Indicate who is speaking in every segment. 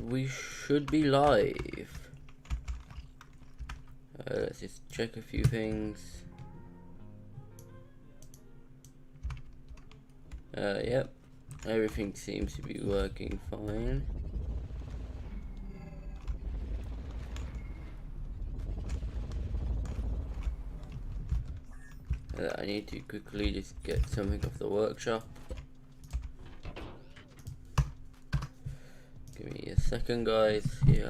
Speaker 1: we should be live. Let's just check a few things. Yep, everything seems to be working fine. I need to quickly just get something off the workshop. Give me a second, guys. Yeah.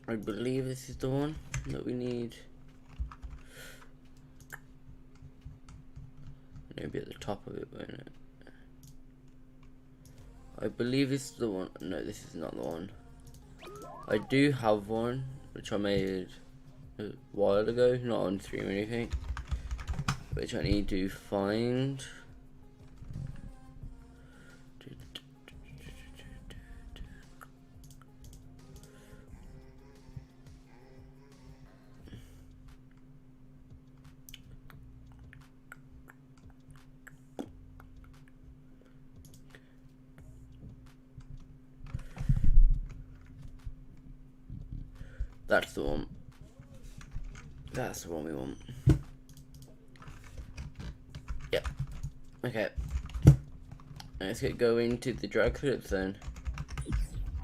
Speaker 1: I believe this is the one that we need. Maybe at the top of it, won't it? I believe this is the one. No, this is not the one. I do have one, which I made a while ago, not on stream or anything, which I need to find. That's the one. That's the one we want. Yep. Okay. Let's go into the drag clips then.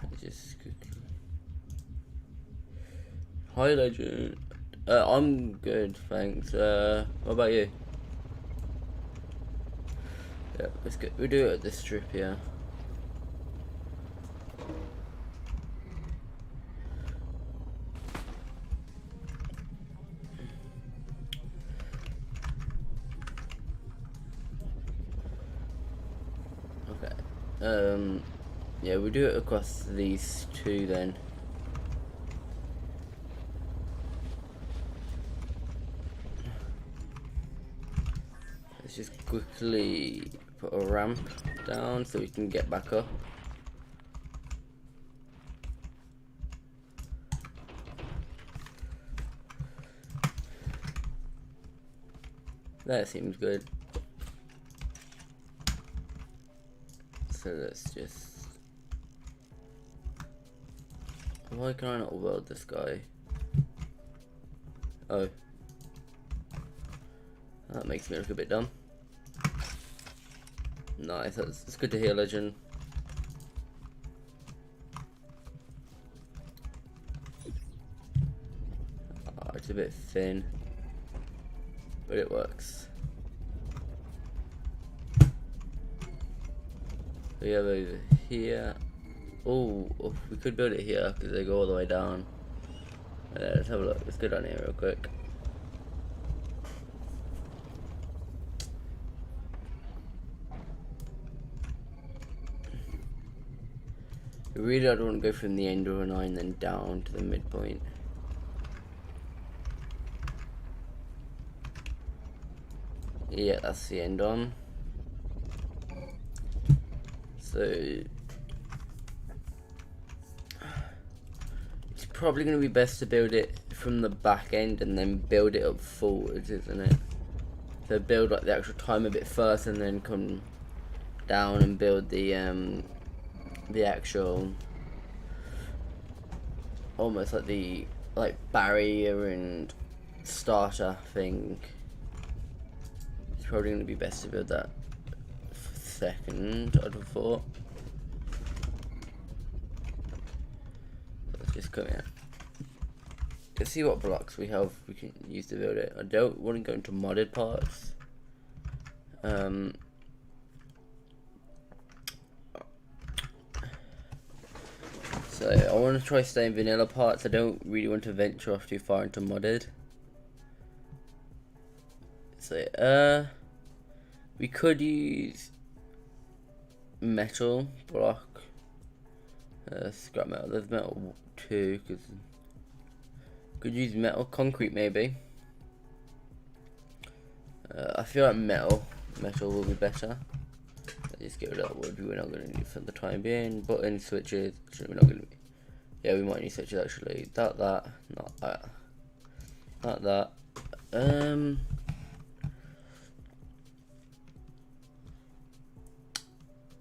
Speaker 1: Let's just quickly. Hi, Legend. I'm good, thanks. What about you? Yeah, let's go. We do it at this strip here. Yeah, we do it across these two then. Let's just quickly put a ramp down so we can get back up. That seems good. So let's just... Why can I not weld this guy? Oh. That makes me look a bit dumb. Nice, that's good to hear, Legend. Oh, it's a bit thin, but it works. We have over here. Oh, we could build it here because they go all the way down. Let's have a look. Let's go down here real quick. Really, I don't want to go from the end of a 9 then down to the midpoint. Yeah, that's the end on. So it's probably going to be best to build it from the back end and then build it up forwards, isn't it? So build like the actual time a bit first and then come down and build the actual, almost like the barrier and starter thing. It's probably going to be best to build that second, I'd have thought. Let's just come in. Let's see what blocks we have we can use to build it. I don't want to go into modded parts. So I want to try staying vanilla parts. I don't really want to venture off too far into modded. So we could use metal block. Scrap metal. There's metal too, because could use metal, concrete maybe. I feel like metal will be better. just get rid of that wood. We're not going to need for the time being. Button switches. Actually, we're not going to be. Yeah, we might need switches actually. Not that. Not that.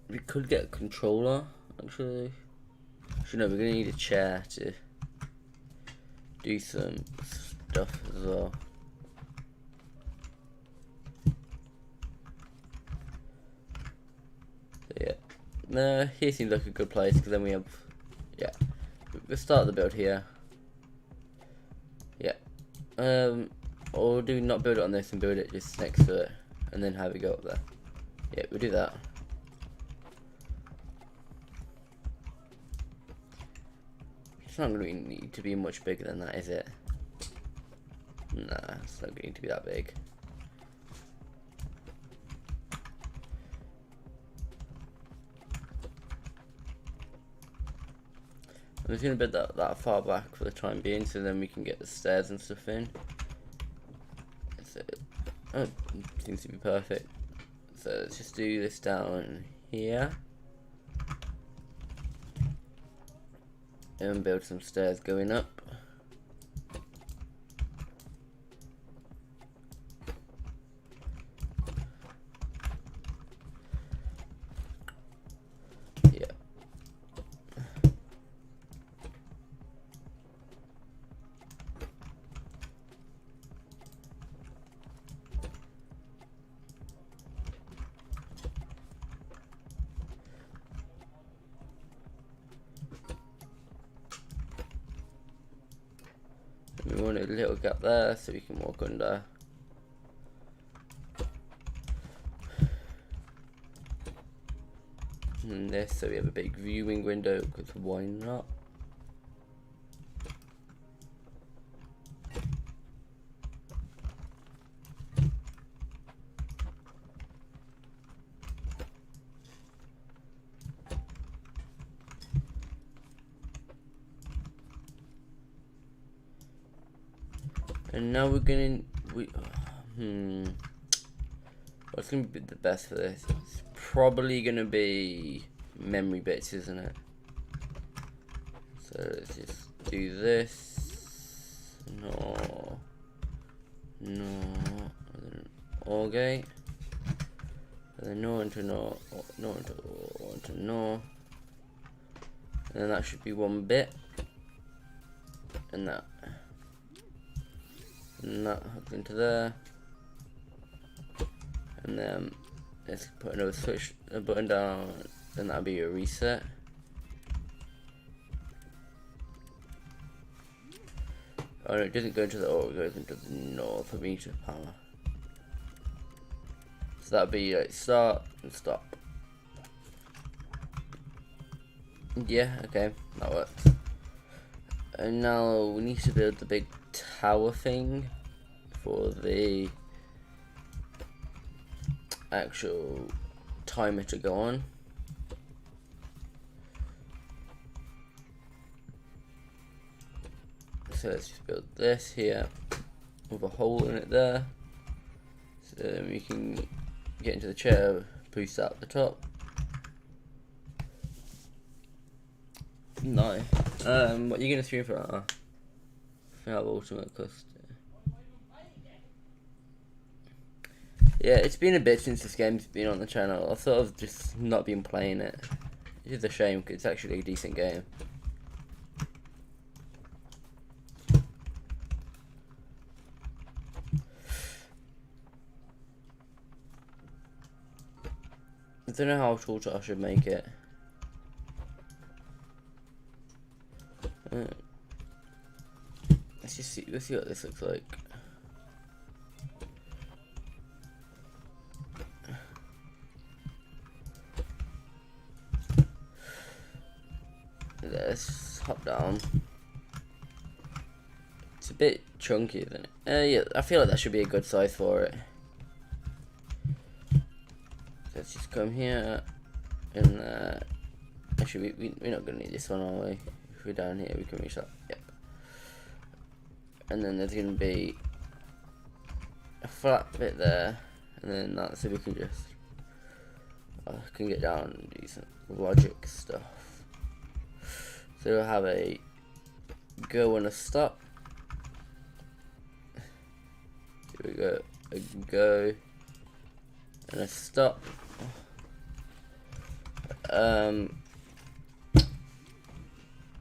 Speaker 1: We could get a controller actually. Actually, no, we're going to need a chair to do some stuff as well. So yeah, no, here seems like a good place because then we have, yeah, we'll start the build here. Yeah, or do we not build it on this and build it just next to it and then have it go up there? Yeah, we'll do that. It's not going to need to be much bigger than that, is it? Nah, it's not going to be that big. I'm just going to build that far back for the time being, so then we can get the stairs and stuff in. So, oh, seems to be perfect. So let's just do this down here. And build some stairs going up. Yeah. We want a little gap there so we can walk under. And this so we have a big viewing window, because why not? And now we're gonna what's gonna be the best for this? It's probably gonna be memory bits, isn't it? So let's just do this. No. OR gate. And then no into no, no into no. And then that should be one bit. And that. And that hooks into there. And then let's put another switch button down, then that'll be a reset. Oh no, it doesn't go into the it goes into the north for meter power. So that'll be like start and stop. Yeah, okay, that works. And now we need to build the big tower thing for the actual timer to go on. So let's just build this here with a hole in it there, so then we can get into the chair, boost out the top. Nice. What are you gonna stream for that? I have Ultimate Custom. Yeah, it's been a bit since this game's been on the channel. I've sort of just not been playing it. It's a shame because it's actually a decent game. I don't know how short I should make it. Let's see what this looks like. Let's hop down. It's a bit chunky, isn't it? Yeah, I feel like that should be a good size for it. Let's just come here, and actually we're not gonna need this one, are we? If we're down here, we can reach that. Yep. And then there's gonna be a flat bit there, and then that, so we can just I can get down and do some logic stuff. So we'll have a go and a stop. Here we go, a go and a stop.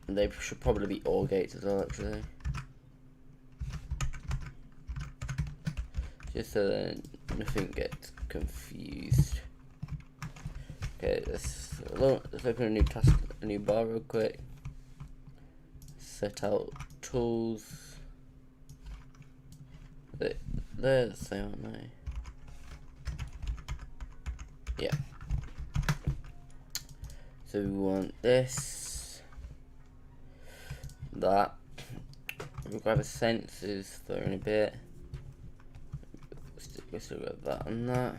Speaker 1: They should probably be OR gates as well, actually. Just so that nothing gets confused. Okay, let's open a new task, a new bar real quick. Set out tools. They're the same, aren't they? Yeah. So we want this, that. We'll grab a sensors, throw in a bit. We still got that and that.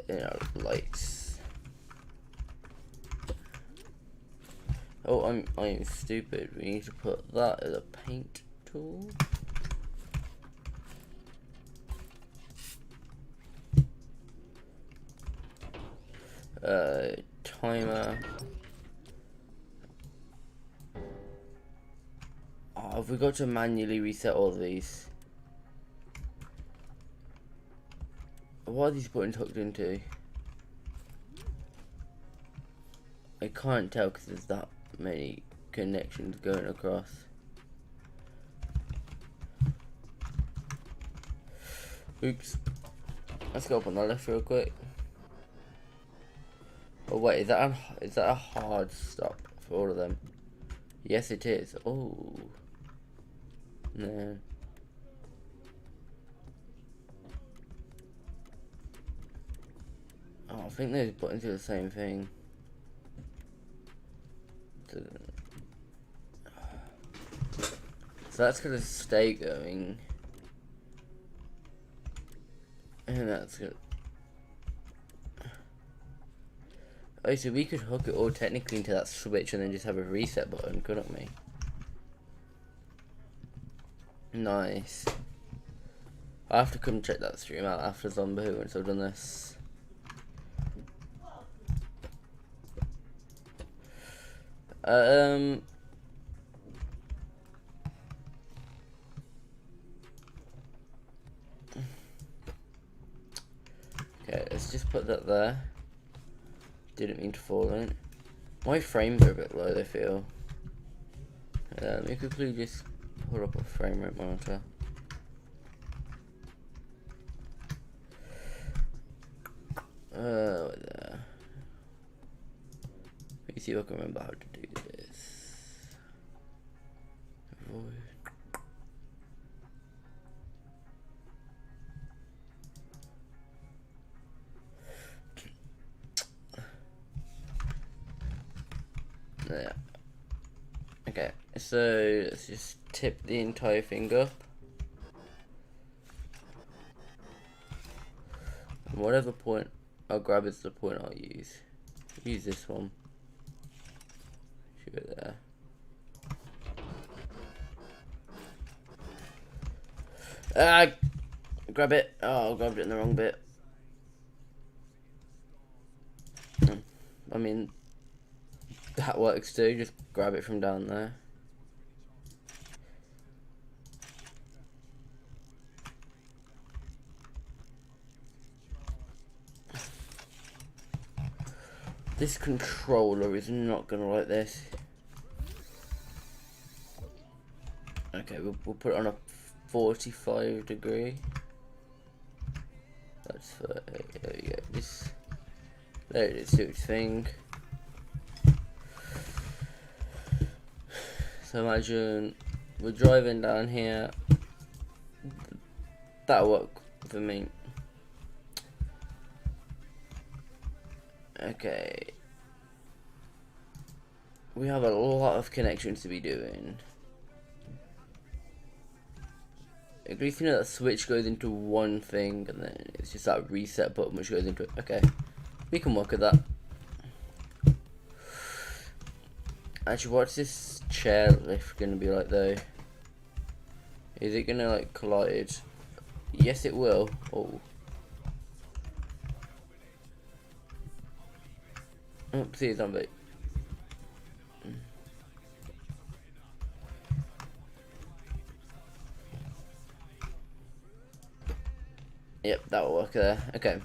Speaker 1: And our lights. Oh, I'm stupid. We need to put that as a paint tool. Timer. Oh, have we got to manually reset all of these? What are these buttons hooked into? I can't tell because there's that many connections going across. Oops. Let's go up on the left real quick. Oh wait, is that a hard stop for all of them? Yes, it is. Oh no. Oh, I think those buttons are the same thing. So that's gonna stay going, and that's good. Oh, so we could hook it all technically into that switch and then just have a reset button, couldn't we? Nice. I'll have to come check that stream out after Zombie once I've done this. Okay, let's just put that there. Didn't mean to fall in. My frames are a bit low, I feel. Let me quickly just pull up a frame rate monitor. There. Let me see if I can remember how to do this. Avoid. There. Okay, so let's just tip the entire thing up. And whatever point I'll grab is the point I'll use. Use this one. Shoot it there. Grab it. Oh, I grabbed it in the wrong bit. I mean, that works too, just grab it from down there. This controller is not gonna like this. Okay, we'll put it on a 45 degree. That's there we go. There it is, do its thing. So imagine we're driving down here. That'll work for me. Okay. We have a lot of connections to be doing. At least you know that switch goes into one thing and then it's just that reset button which goes into it. Okay. We can work with that. Actually, what's this chair lift gonna be like though? Is it gonna like collide? Yes, it will. Oh. Oh, see a zombie. Yep, that'll work there. Okay.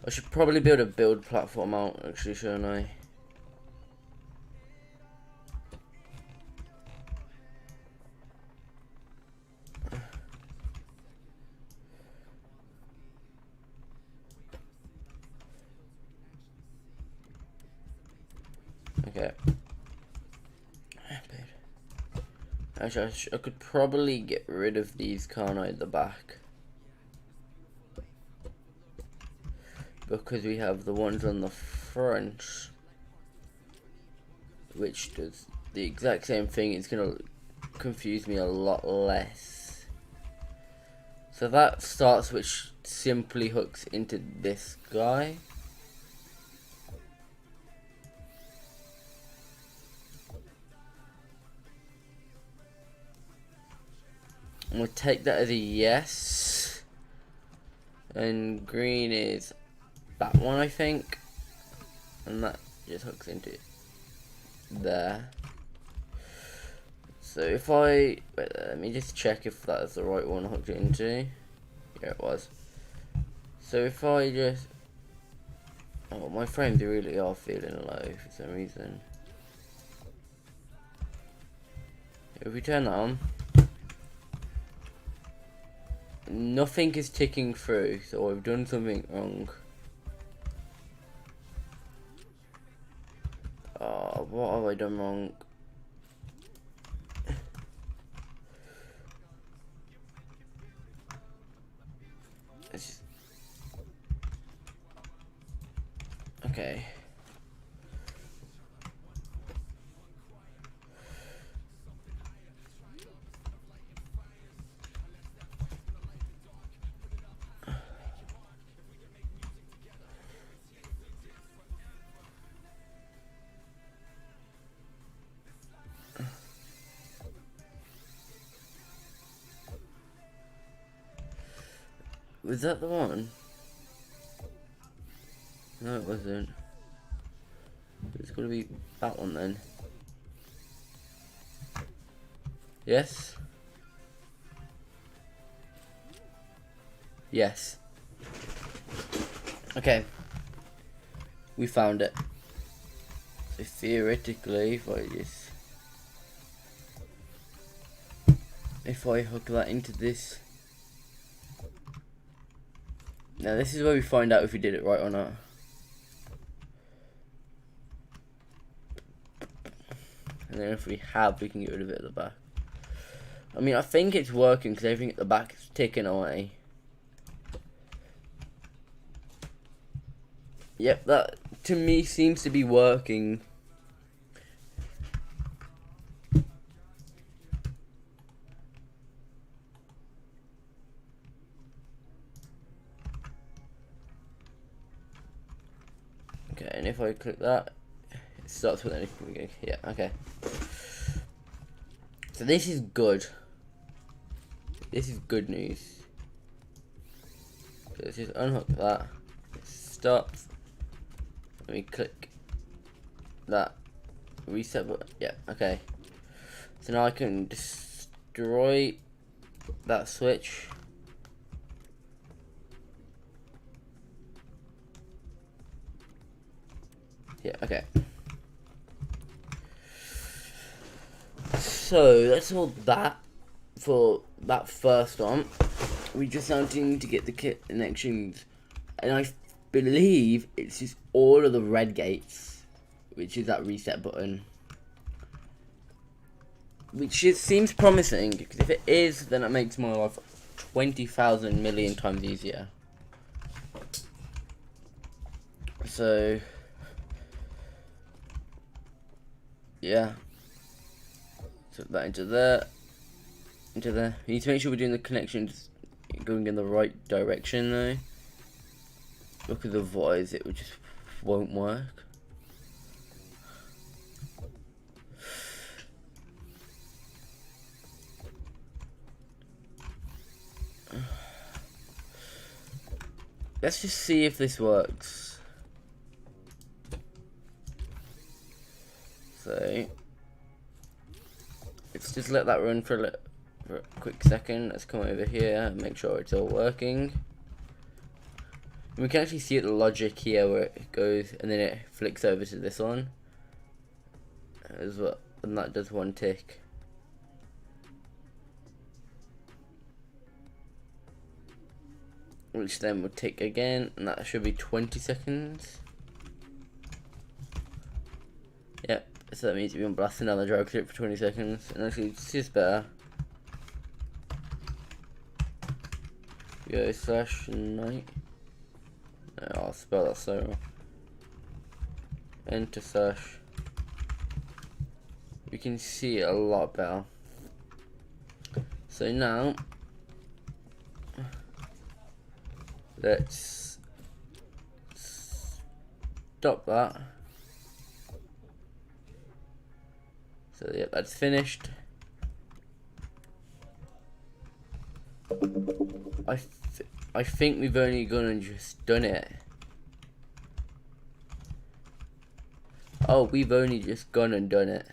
Speaker 1: I should probably build a build platform out, actually, shouldn't I? Okay. Actually, I could probably get rid of these, can't I, at the back? Because we have the ones on the front, which does the exact same thing. It's going to confuse me a lot less. So that start switch simply hooks into this guy. I'm going to take that as a yes. And green is that one, I think. And that just hooks into there. So if I... Wait, let me just check if that is the right one hooked into. Yeah, it was. So if I just... Oh, my frames really are feeling low for some reason. If we turn that on, nothing is ticking through, so I've done something wrong. Oh, what have I done wrong? It's... Okay. Was that the one? No, it wasn't. It's gonna be that one then. Yes? Yes. Okay. We found it. So theoretically, if I hook that into this. Now this is where we find out if we did it right or not. And then if we have, we can get rid of it at the back. I mean, I think it's working because everything at the back is ticking away. Yep, that to me seems to be working. Okay, and if I click that, it starts with anything. Yeah, okay. So this is good. This is good news. So let's just unhook that. It stops. Let me click that. Reset button. Yeah, okay. So now I can destroy that switch. Yeah, okay. So that's all that for that first one. We just now need to get the connections, and I believe it's just all of the red gates, which is that reset button. Which seems promising, because if it is, then it makes my life 20,000 million times easier. So, yeah. Put that into there. Into there. We need to make sure we're doing the connections going in the right direction though. Because otherwise it just won't work. Let's just see if this works. So let's just let that run for a quick second. Let's come over here and make sure it's all working. And we can actually see the logic here where it goes and then it flicks over to this one as well, and that does one tick. Which then will tick again, and that should be 20 seconds. Yep, so that means you've been blasting down the drag strip for 20 seconds, and actually it's just better. Go /night. No, I'll spell that so wrong. Enter / you can see it a lot better. So now let's stop that. So yeah, that's finished. I think we've only gone and just done it. Oh, we've only just gone and done it.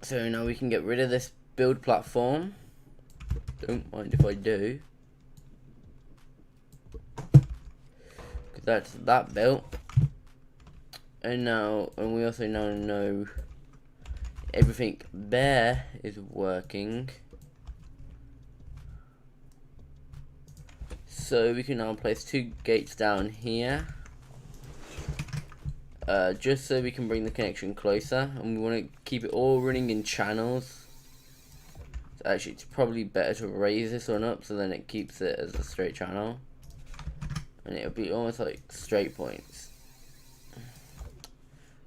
Speaker 1: So now we can get rid of this build platform. Don't mind if I do. Because that's that built. And we also now know everything there is working. So we can now place 2 gates down here. Just so we can bring the connection closer, and we want to keep it all running in channels. So actually it's probably better to raise this one up so then it keeps it as a straight channel. And it'll be almost like straight points.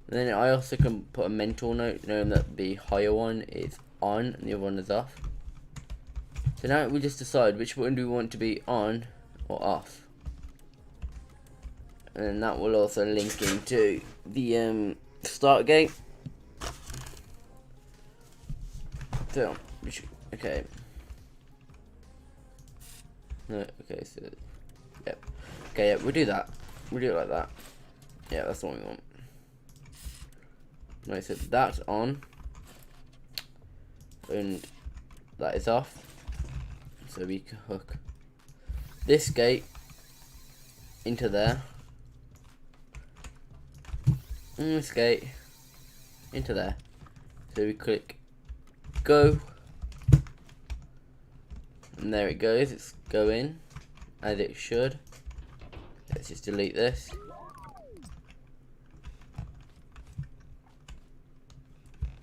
Speaker 1: And then I also can put a mental note knowing that the higher one is on and the other one is off. So now we just decide which one do we want to be on or off. And that will also link into the start gate. So, okay. No, okay, so, yep. Okay, yeah, we'll do that. We'll do it like that. Yeah, that's what we want. Right, so that's on. And that is off. So we can hook this gate into there. And this gate into there. So we click go. And there it goes, it's going as it should. Let's just delete this.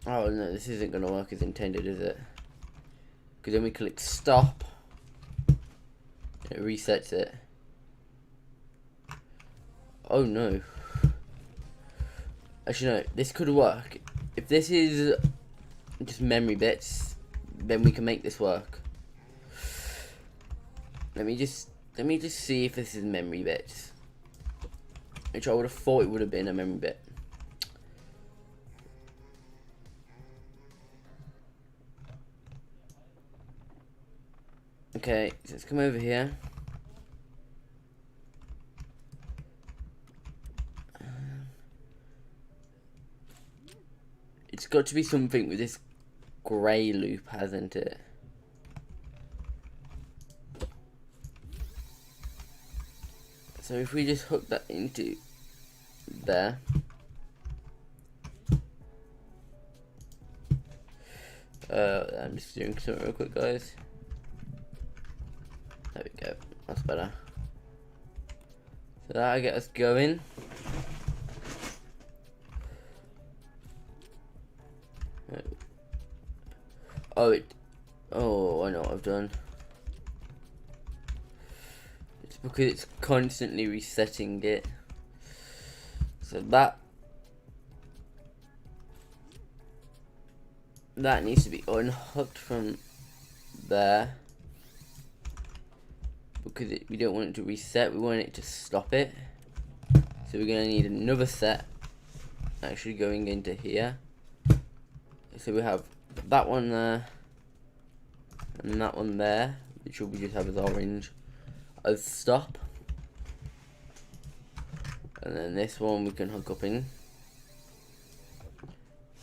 Speaker 1: Oh no, this isn't going to work as intended, is it? Because then we click stop. It resets it. Oh no. Actually no, this could work. If this is just memory bits, then we can make this work. Let me just see if this is memory bits. Which I would have thought it would have been a memory bit. Okay, so let's come over here. It's got to be something with this grey loop, hasn't it? So if we just hook that into there. I'm just doing something real quick, guys. There we go, that's better. So that'll get us going. Oh, I know what I've done. It's because it's constantly resetting it. So that needs to be unhooked from there. Because we don't want it to reset, we want it to stop it. So we're going to need another set actually going into here. So we have that one there and that one there, which will just have as orange as stop. And then this one we can hook up in.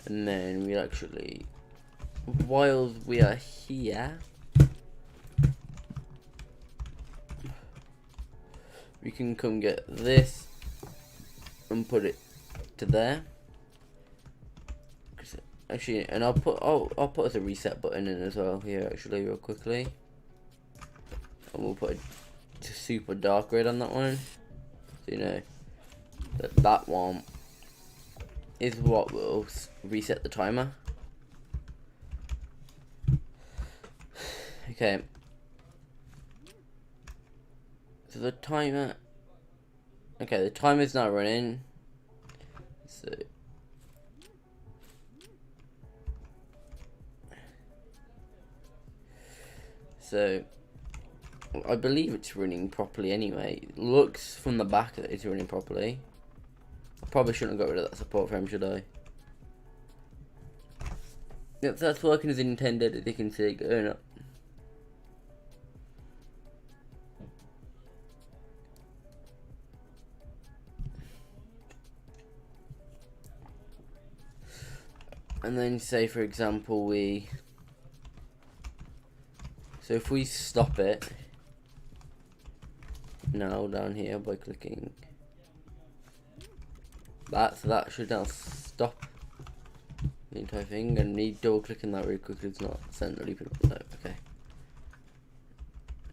Speaker 1: And then we actually, while we are here, we can come get this and put it to there. Actually, and I'll put as a reset button in as well here actually real quickly. And we'll put a super dark red on that one. So you know that one is what will reset the timer. Okay. So the timer. Okay, the timer's now running. So I believe it's running properly anyway. It looks from the back that it's running properly. I probably shouldn't have got rid of that support frame, should I? Yep, so that's working as intended, as you can see, going up. And then say for example so if we stop it now down here by clicking that, so that should now stop the entire thing, and me double clicking that really quickly is not sent the loop. No, okay.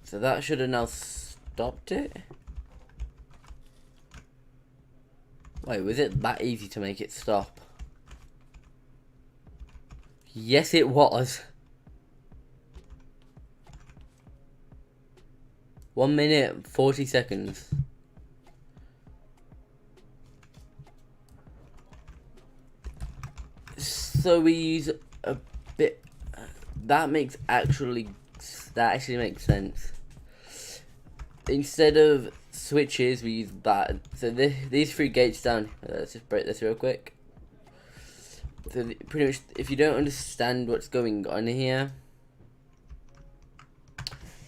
Speaker 1: So that should have now stopped it. Wait, was it that easy to make it stop? Yes, it was. 1 minute 40 seconds. So we use a bit. That actually makes sense. Instead of switches, we use that. So these three gates down. Let's just break this real quick. So pretty much, if you don't understand what's going on here,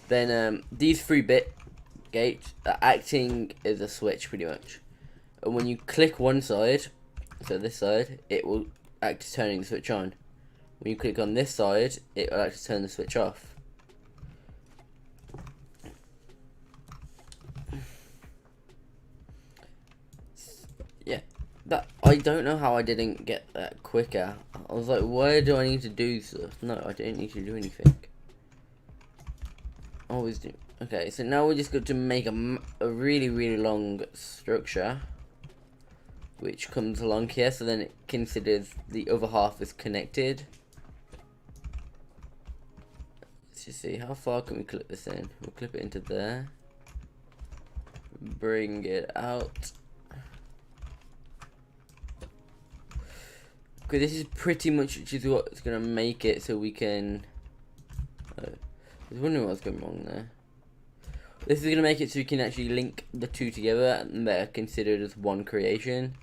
Speaker 1: then these 3-bit gates are acting as a switch pretty much. And when you click one side, so this side, it will act as turning the switch on. When you click on this side, it will act as turn the switch off. Yeah, that I don't know how I didn't get that quicker. I was like, why do I need to do stuff? No, I didn't need to do anything. Always do. Okay, so now we're just going to make a really, really long structure, which comes along here, so then it considers the other half is connected. Let's just see, how far can we clip this in? We'll clip it into there. Bring it out. Okay, this is pretty much just what's going to make it so we can... I was wondering what's going wrong there. This is going to make it so we can actually link the two together and they're considered as one creation.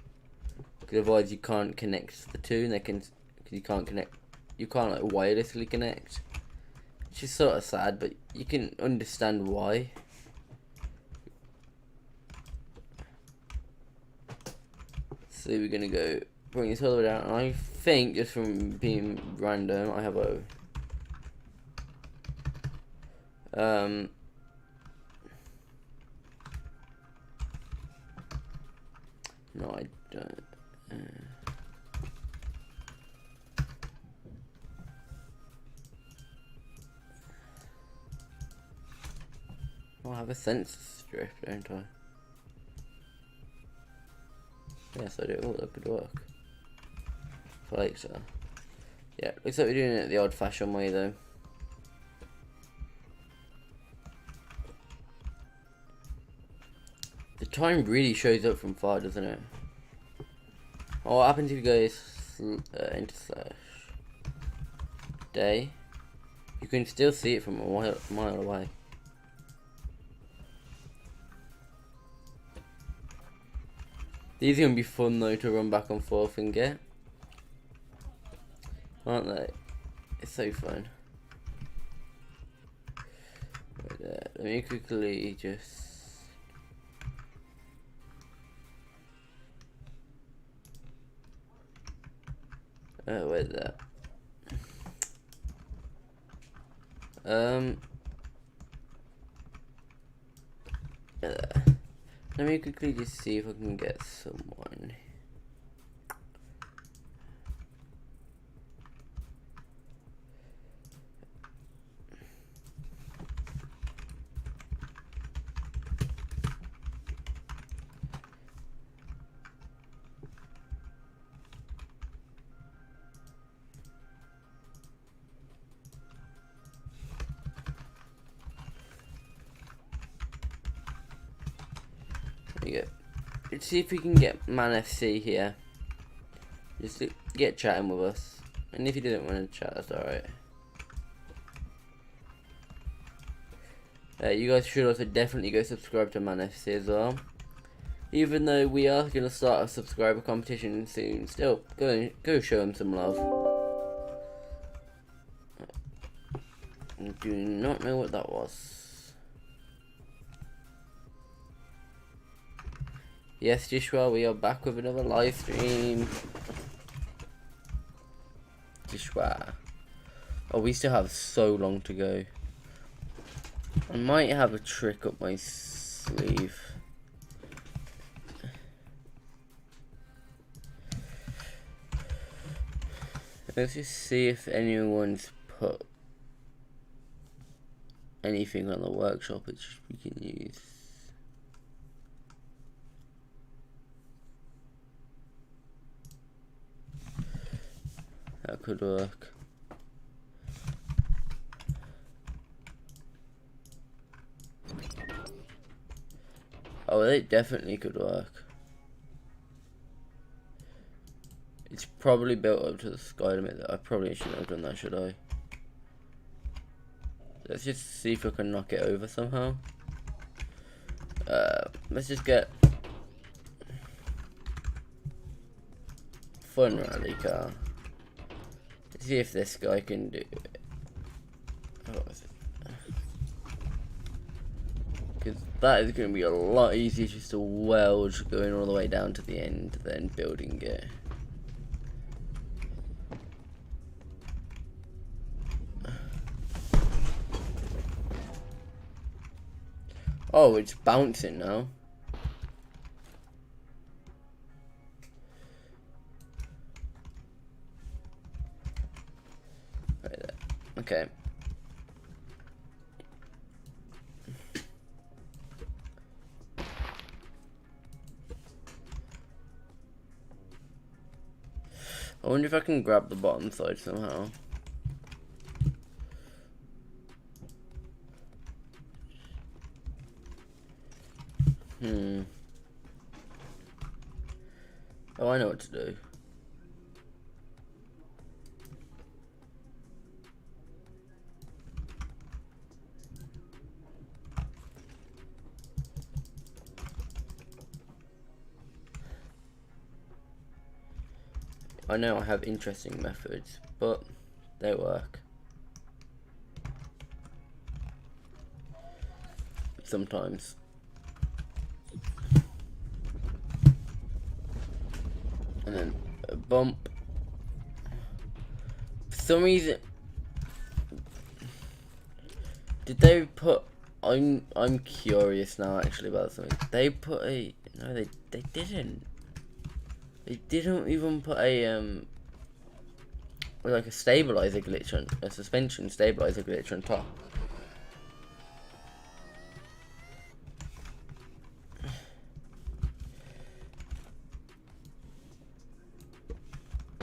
Speaker 1: Because otherwise you can't connect the two, and because you can't like wirelessly connect. Which is sort of sad, but you can understand why. So we're going to go bring this all the way down, and I think just from being random I have a no, I don't. I have a sensor strip, don't I? Yes, I do. Oh, that could work. If I like so. Yeah, looks like we're doing it the old-fashioned way, though. The time really shows up from far, doesn't it? Oh, what happens if you go into /day? You can still see it from a mile away. These are going to be fun though to run back and forth and get. Aren't they? It's so fun. Right there. Let me quickly just... Oh, where's that? Let me quickly just see if I can get someone. There you go. Let's see if we can get Man FC here. Just to get chatting with us. And if you didn't want to chat, that's alright. You guys should also definitely go subscribe to Man FC as well. Even though we are going to start a subscriber competition soon, still, go show them some love. I do not know what that was. Yes, Joshua, we are back with another live stream. Joshua. Oh, we still have so long to go. I might have a trick up my sleeve. Let's just see if anyone's put anything on the workshop which we can use. That could work. Oh, they definitely could work. It's probably built up to the sky limit. That I probably shouldn't have done that, should I? Let's just see if we can knock it over somehow. Let's just get fun rally car. Let's see if this guy can do it. What was it? Because that is going to be a lot easier just to weld going all the way down to the end than building it. Oh, it's bouncing now. Right there. Okay. I wonder if I can grab the bottom side somehow. Oh, I know what to do. I know I have interesting methods, but they work. Sometimes. And then a bump. For some reason, did they put? I'm curious now actually about something. They put a no, they didn't. They didn't even put a like a stabilizer glitch on a suspension stabilizer glitch on top.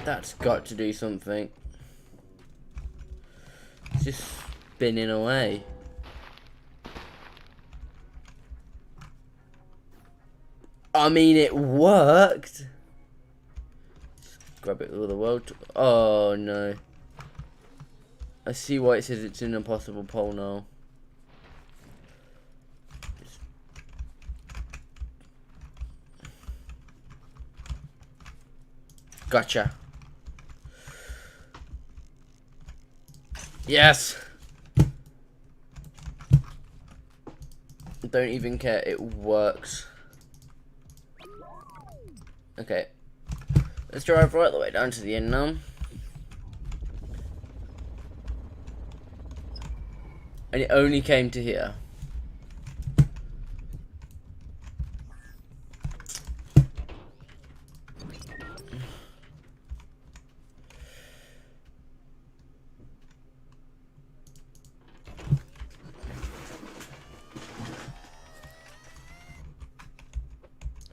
Speaker 1: That's got to do something. It's just spinning away. I mean, it worked. Just grab it with the world. Oh no. I see why it says it's an impossible pole now. Gotcha. Yes! Don't even care, it works. Okay. Let's drive right the way down to the end now. And it only came to here.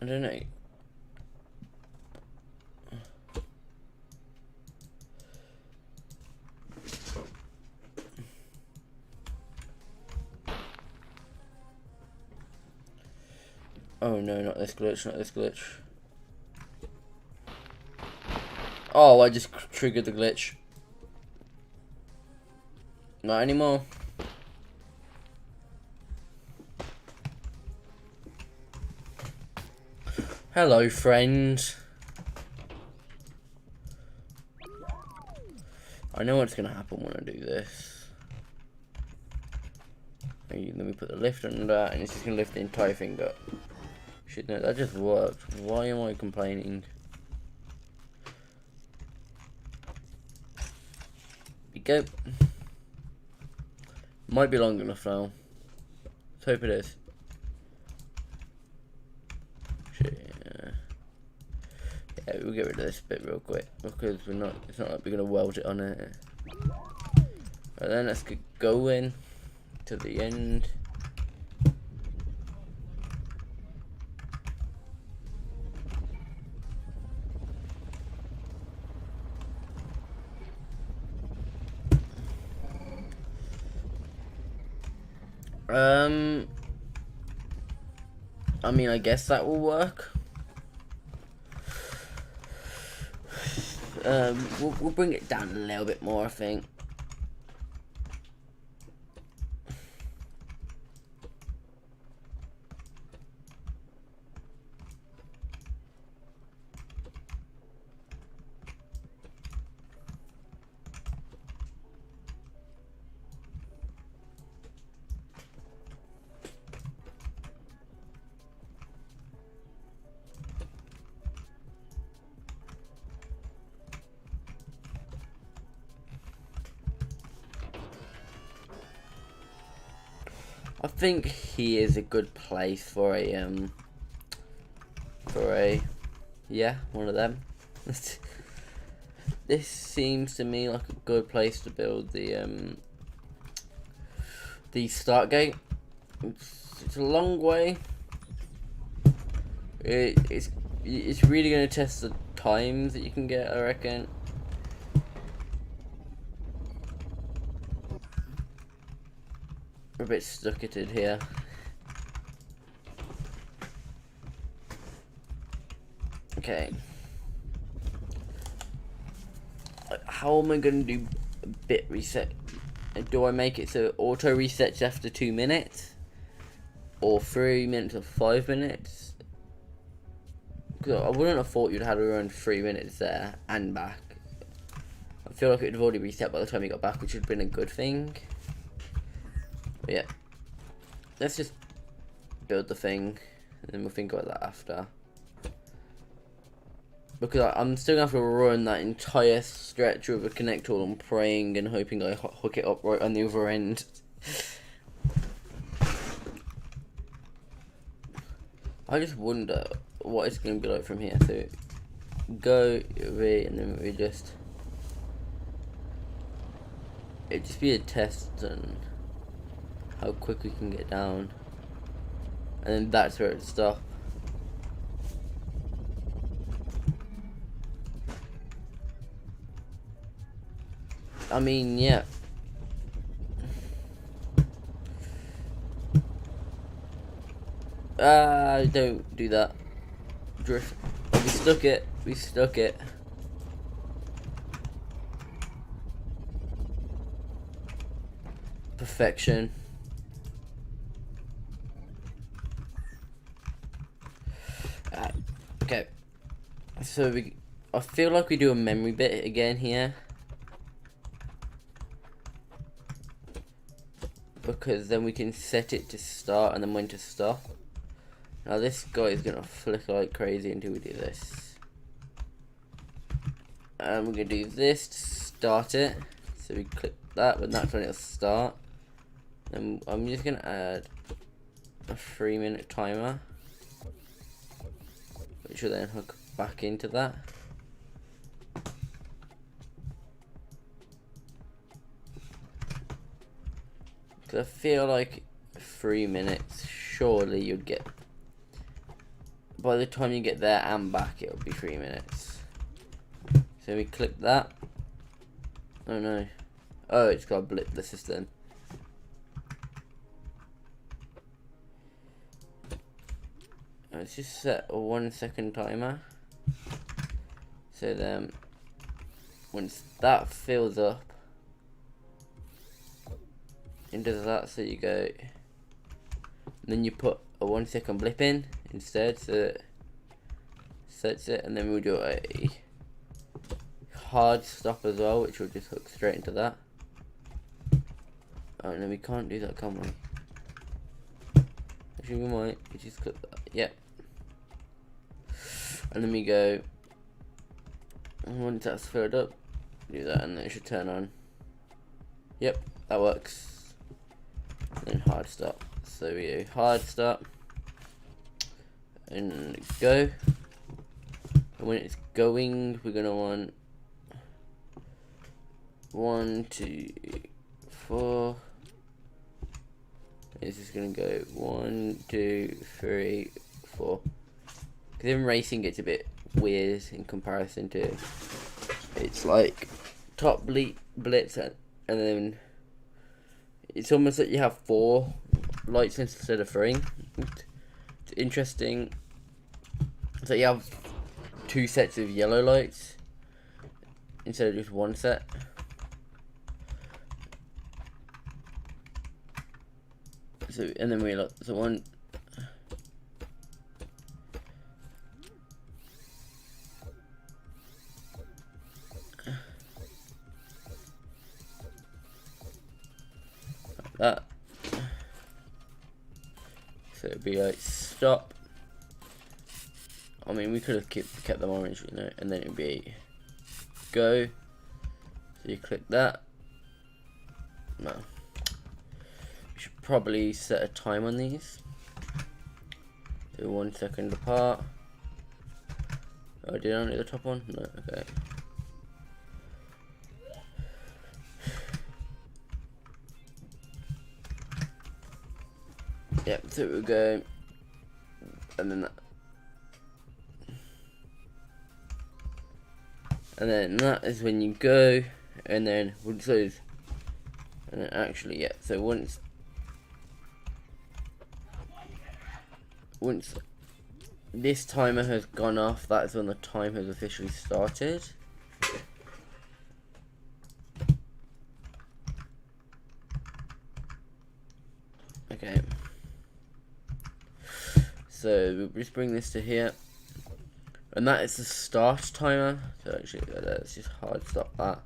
Speaker 1: I don't know. Oh no, not this glitch, not this glitch. Oh, I just triggered the glitch. Not anymore. Hello, friend. I know what's gonna happen when I do this. Let me put the lift under that, and it's just gonna lift the entire thing up. Shit, no, that just worked. Why am I complaining? We go. Might be long enough now. Let's hope it is. Yeah, we'll get rid of this bit real quick because it's not like we're gonna weld it on it. But then let's get going to the end. I mean, I guess that will work. We'll bring it down a little bit more, I think. I think he is a good place for a yeah, one of them. This seems to me like a good place to build the start gate. It's a long way. It's really going to test the times that you can get, I reckon. We're a bit stuck at it here. Okay. How am I going to do a bit reset? Do I make it so auto resets after 2 minutes? Or 3 minutes or 5 minutes? Because I wouldn't have thought you'd have around 3 minutes there and back. I feel like it would have already reset by the time you got back, which would have been a good thing. But yeah, let's just build the thing, and then we'll think about that after. Because I'm still going to have to run that entire stretch with a connect tool and praying and hoping I hook it up right on the other end. I just wonder what it's going to be like from here. So, go, wait, and then we just... It'd just be a test and how quick we can get down, and then that's where it stops. I mean, yeah. Don't do that. Drift. Oh, we stuck it. We stuck it. Perfection. Okay. So I feel like we do a memory bit again here. Because then we can set it to start and then when to stop. Now this guy is gonna flicker like crazy until we do this. And we're gonna do this to start it. So we click that, but that's when it'll start. And I'm just gonna add a 3-minute timer, which will then hook back into that. Because I feel like 3 minutes, surely you'd get, by the time you get there and back, it'll be 3 minutes. So we click that. Oh no. Oh, it's got to blip the system. Let's just set a 1 second timer. So then, once that fills up into that, so you go, and then you put a 1 second blip in instead, so it sets it, and then we'll do a hard stop as well, which will just hook straight into that. Oh, no, we can't do that, can we? Actually, we might. We just click that. Yep. And then we go, and once that's filled up, do that, and then it should turn on. Yep, that works. And then hard stop. So we do hard stop and go. And when it's going, we're gonna want 1, 2, 4. It's just gonna go 1, 2, 3, 4. Because in racing it's a bit weird in comparison to, it's like top blitz and then it's almost like you have 4 lights instead of 3. It's interesting. So you have 2 sets of yellow lights instead of just 1 set. So, and then we look, so one, like that. So it'd be like stop. I mean, we could have kept them orange, you know, and then it'd be go. So you click that. No. We should probably set a time on these. Do 1 second apart. Oh, did I only the top one? No, okay. Yep, so we'll go, and then that. And then that is when you go, and then once those, and then actually, yeah, so once this timer has gone off, that's when the time has officially started. Okay. So we'll just bring this to here. And that is the start timer. So actually, let's just hard stop that.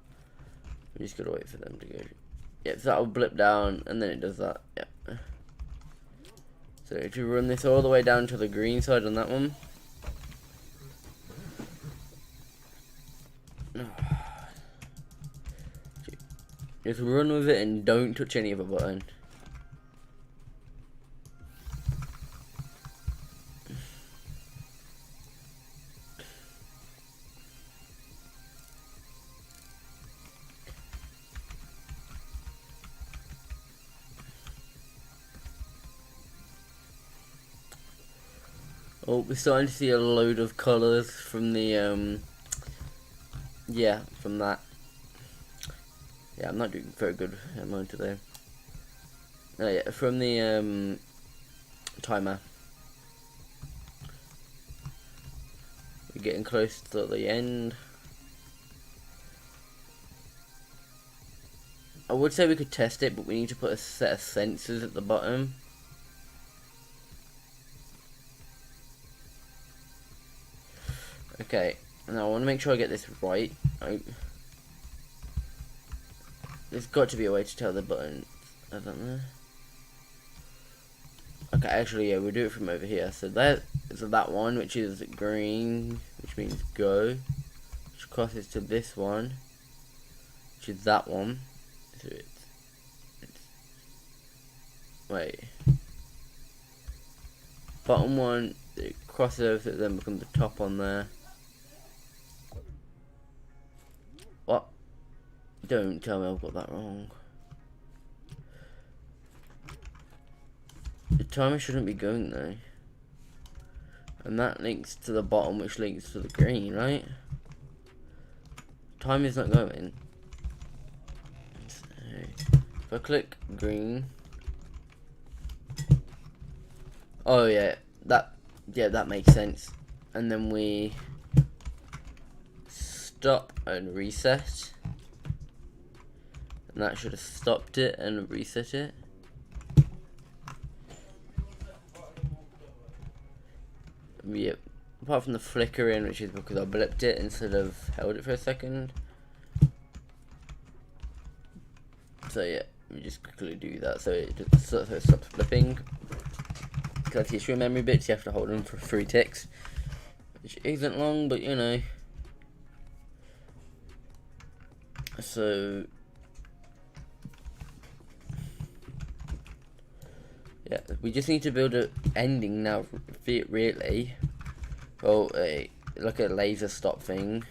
Speaker 1: We just gotta wait for them to go. Yep, so that'll blip down, and then it does that. Yep. So if you run this all the way down to the green side on that one. Just run with it and don't touch any of a button. Oh, we're starting to see a load of colours from the, yeah, from that. Yeah, I'm not doing very good at mine today. Oh yeah, from the, timer. We're getting close to the end. I would say we could test it, but we need to put a set of sensors at the bottom. Okay, now I want to make sure I get this right. There's got to be a way to tell the button. I don't know. Okay, actually, yeah, we'll do it from over here. So that one, which is green, which means go, which crosses to this one, which is that one. So it's Wait. Bottom one, it crosses over, then becomes the top on there. What? Don't tell me I've got that wrong. The timer shouldn't be going though. And that links to the bottom, which links to the green, right? Time is not going. So, if I click green. Oh yeah, that makes sense. And then we stop and reset. And that should have stopped it and reset it. Yep. Apart from the flickering, which is because I blipped it instead of held it for a second. So yeah, we just quickly do that so it stops blipping. Because if you memory bits, you have to hold them for 3 ticks, which isn't long, but you know. So yeah, we just need to build an ending now, really. Well, like a laser stop thing,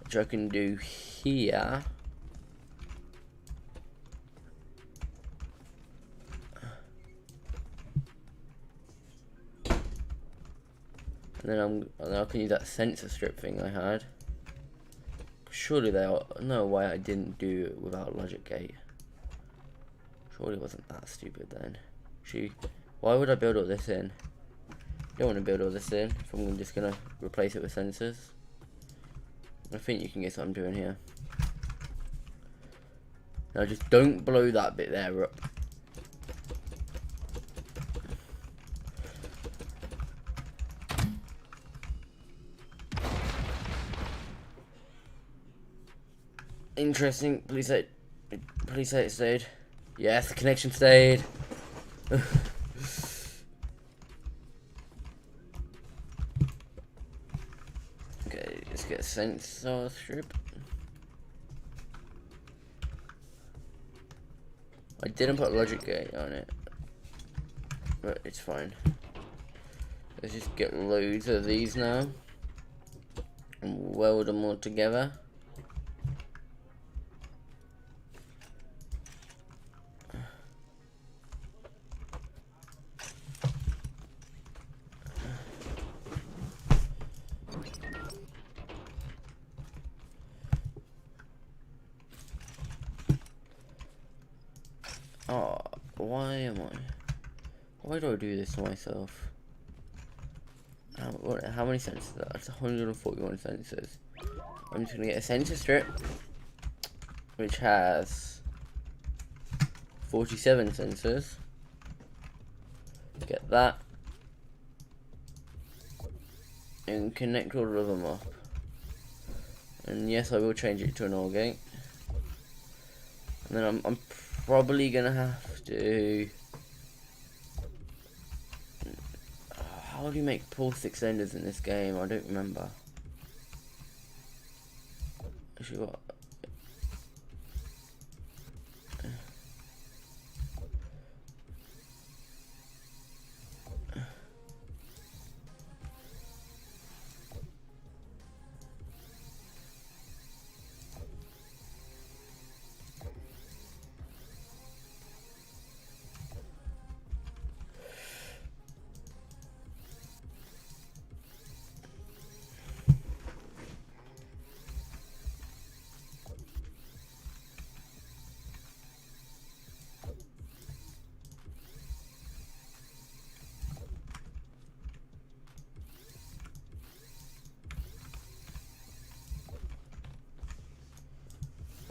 Speaker 1: which I can do here. And then I can use that sensor strip thing I had. Surely there no way I didn't do it without logic gate. Surely it wasn't that stupid then. Why would I build all this in? I don't want to build all this in if I'm just gonna replace it with sensors. I think you can guess what I'm doing here. Now just don't blow that bit there up. Interesting. Please say it stayed. Yes, the connection stayed. Okay, let's get a sensor strip. I didn't put logic gate on it, but it's fine. Let's just get loads of these now and weld them all together. Oh, why do I do this to myself? How many sensors? That's 141 sensors. I'm just gonna get a sensor strip, which has 47 sensors. Get that. And connect all of them up. And yes, I will change it to an OR gate. And then I'm probably gonna have to. How do you make pulse extenders in this game? I don't remember. Actually, what?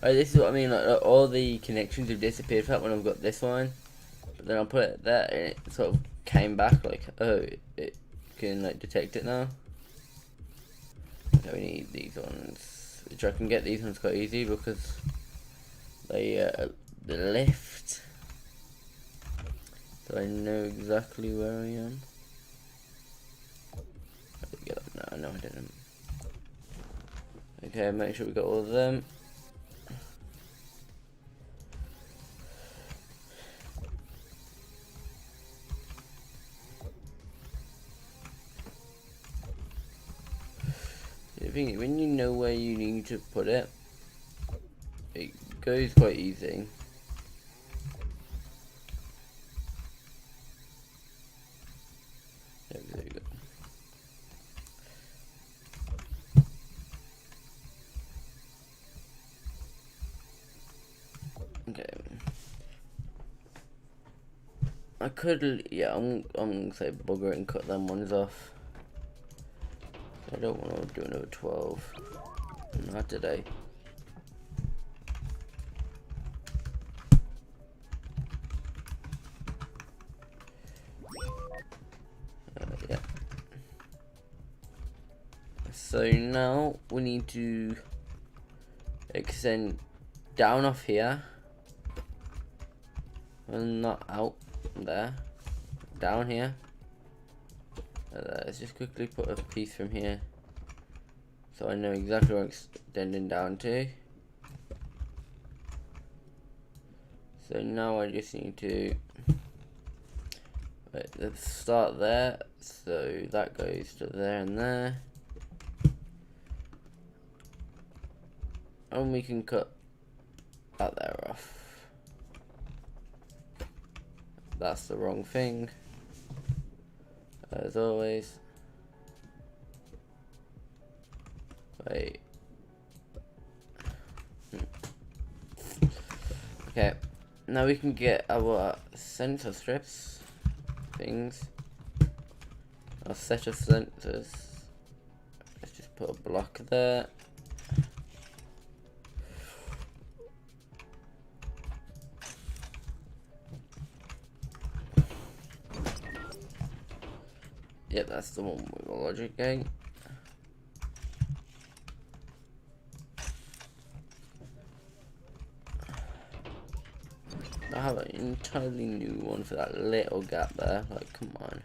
Speaker 1: Oh, this is what I mean, like all the connections have disappeared when I've got this one. But then I'll put it there and it sort of came back like, oh, it can like detect it now. So we need these ones, which I can get these ones quite easy because they lift. So I know exactly where I am. No, I didn't. Okay, make sure we got all of them. thing, when you know where you need to put it, it goes quite easy. There we go. Okay. I could, yeah, I'm gonna say bugger it and cut them ones off. I don't want to do another 12. Not today. Yeah. So now we need to extend down off here. And not out there. Down here. Let's just quickly put a piece from here. So I know exactly where I'm extending down to. So now I just need to, wait, let's start there. So that goes to there and there. And we can cut that there off. That's the wrong thing, as always. Wait. Okay, now we can get our sensor strips things. Our set of sensors. Let's just put a block there. Yep, that's the one with the logic gate. I have an entirely new one for that little gap there. Like, come on.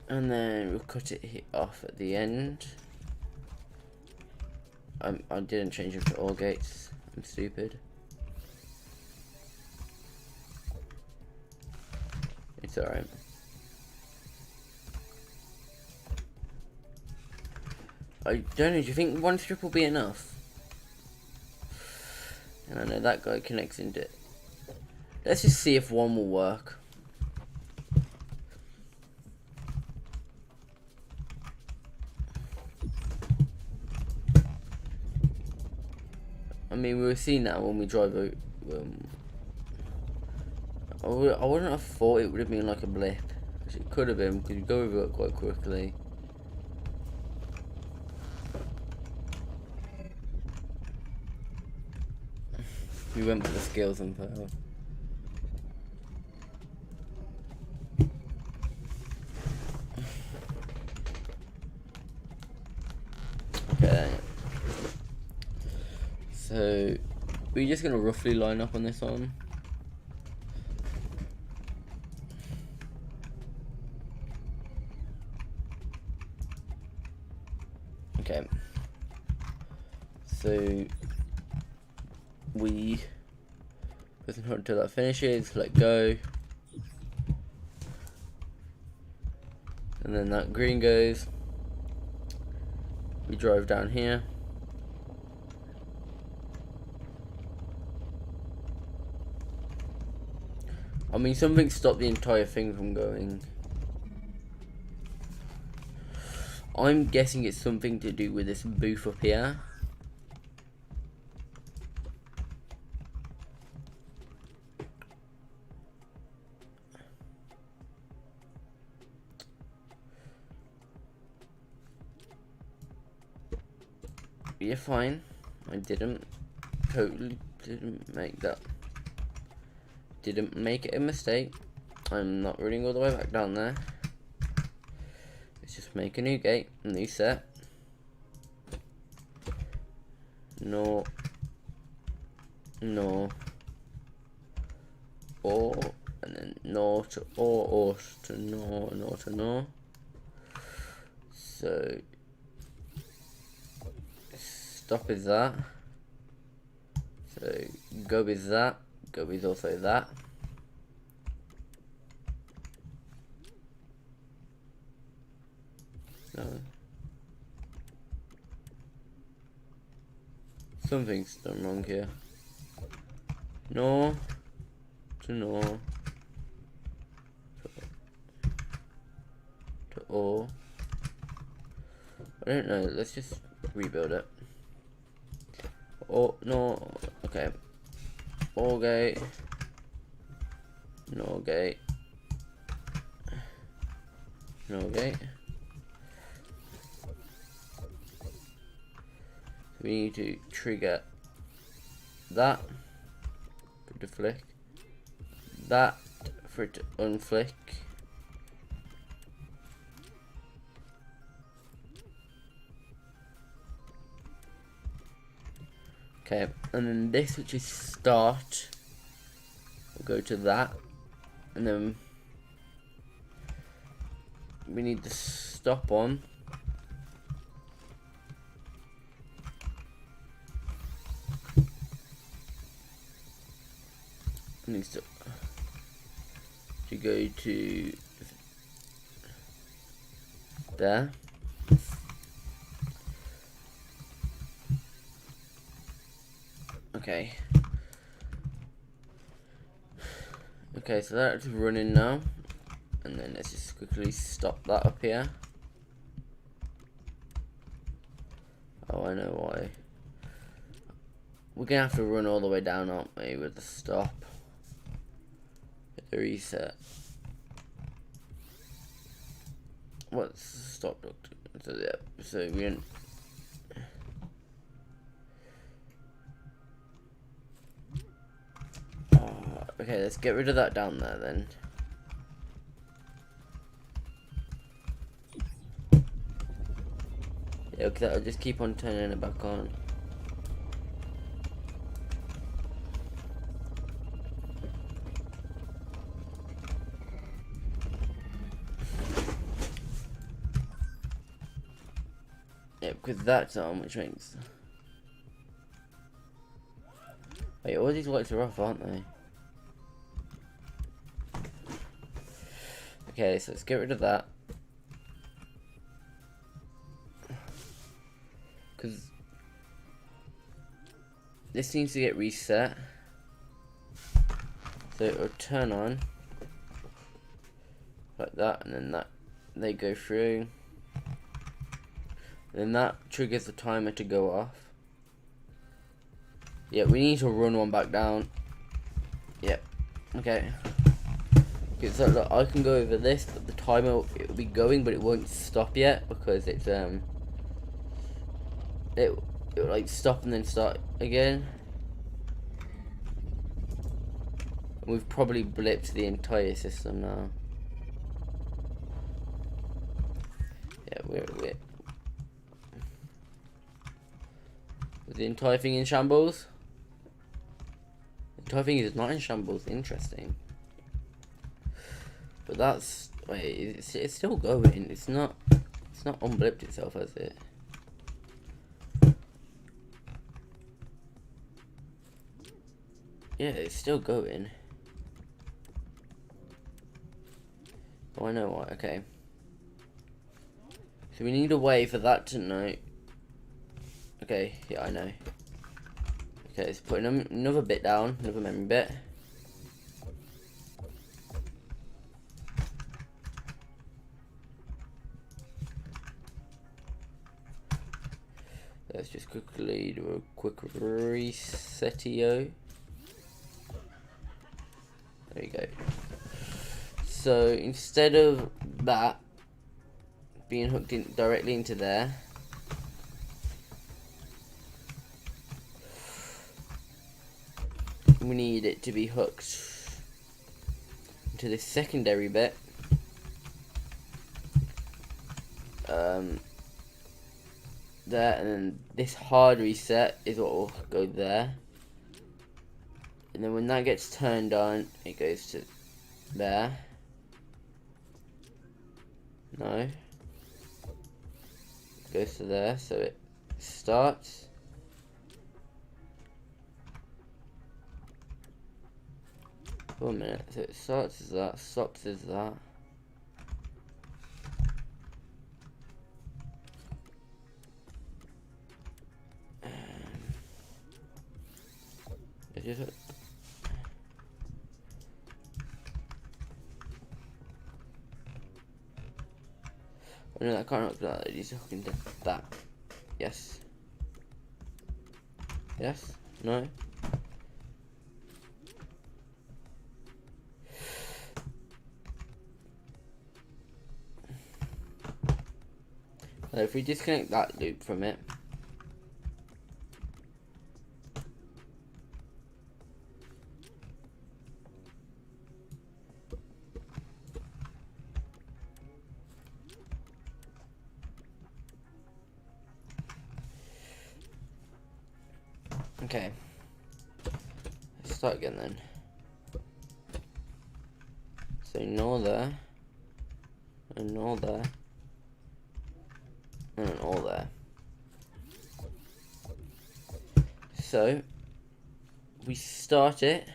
Speaker 1: And then we'll cut it off at the end. I didn't change it to all gates. I'm stupid. It's alright. I don't know, do you think one strip will be enough? And I know that guy connects into it. Let's just see if one will work. I mean, we'll see now when we drive out. I wouldn't have thought it would have been like a blip. Which it could have been, because you go over it quite quickly. We went for the skills and failed. Okay. So we're just gonna roughly line up on this one. Okay. So we listen until that finishes, let go. And then that green goes. We drive down here. I mean, something stopped the entire thing from going. I'm guessing it's something to do with this booth up here. You're fine. I totally didn't make that. Didn't make it a mistake. I'm not running all the way back down there. Let's just make a new gate, a new set. No. No. Or, and then no to or to no to no. So, stop is that. So, go is that. Go is also that. No. Something's done wrong here. No. To no. To O. I don't know. Let's just rebuild it. Oh no. Okay. O gate. No gate. No gate. We need to trigger that for it to flick. That for it to unflick. Okay, and then this, which is start, we'll go to that, and then we need the stop on. It needs to go to there. Okay. Okay, so that's running now. And then let's just quickly stop that up here. Oh, I know why. We're gonna have to run all the way down, aren't we, with the stop. Get the reset. What's the stop, doctor? So, yeah, so we don't. Okay, let's get rid of that down there then. Yeah, okay, I'll just keep on turning it back on. Yeah, because that's on, which makes. Wait, all these lights are off, aren't they? Okay, so let's get rid of that. Because this needs to get reset. So it'll turn on. Like that, and then that. They go through. And then that triggers the timer to go off. Yeah, we need to run one back down. Yep. Okay. So look, I can go over this, but the timer, it will be going, but it won't stop yet because it's it will like stop and then start again. And we've probably blipped the entire system now. Yeah, we're was the entire thing in shambles? The entire thing is not in shambles. Interesting. But that's wait, it's still going. It's not unblipped itself, has it? Yeah, it's still going. Oh, I know why. Okay. So we need a way for that to know. Okay, yeah, I know. Okay, let's put another bit down, another memory bit. Let's just quickly do a quick resetio. There you go. So instead of that being hooked in directly into there, we need it to be hooked into this secondary bit. There, and then this hard reset is what will go there. And then when that gets turned on, it goes to there. No. It goes to there, so it starts. One minute, so it starts as that, stops as that. just... Oh no, I can't hook that. It needs to hook into that. Yes. Yes? No? So if we disconnect that loop from it, okay, let's start again then. So null there, and null there, and an all there. So we start it.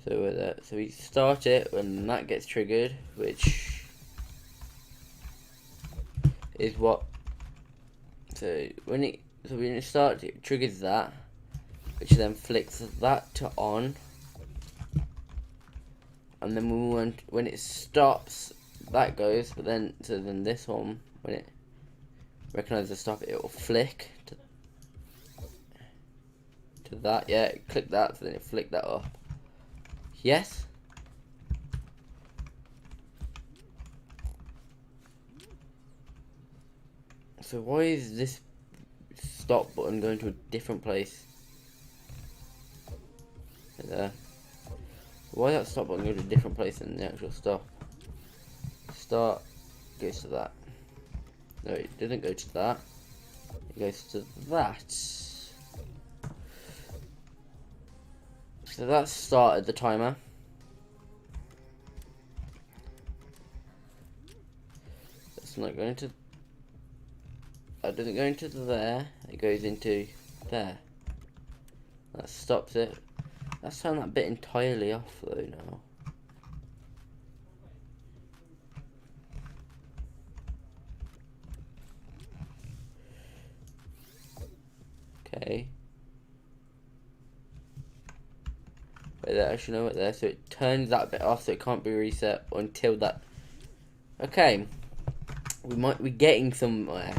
Speaker 1: So we're there. So we start it when that gets triggered, which is what. So when it starts, it triggers that, which then flicks that to on, and then when it stops, that goes. But then then this one, when it recognizes the stop, it will flick to that. Yeah, click that, so then it flick that up. Yes. So why is this stop button going to a different place? There. Why is that stop button going to a different place than the actual stop? Start goes to that. No, it doesn't go to that. It goes to that. So that started the timer. It's not going to. That doesn't go into there. It goes into there. That stops it. Let's turn that bit entirely off though now. Okay. Wait there, actually no, wait there. So it turns that bit off, so it can't be reset until that. Okay. We might be getting somewhere,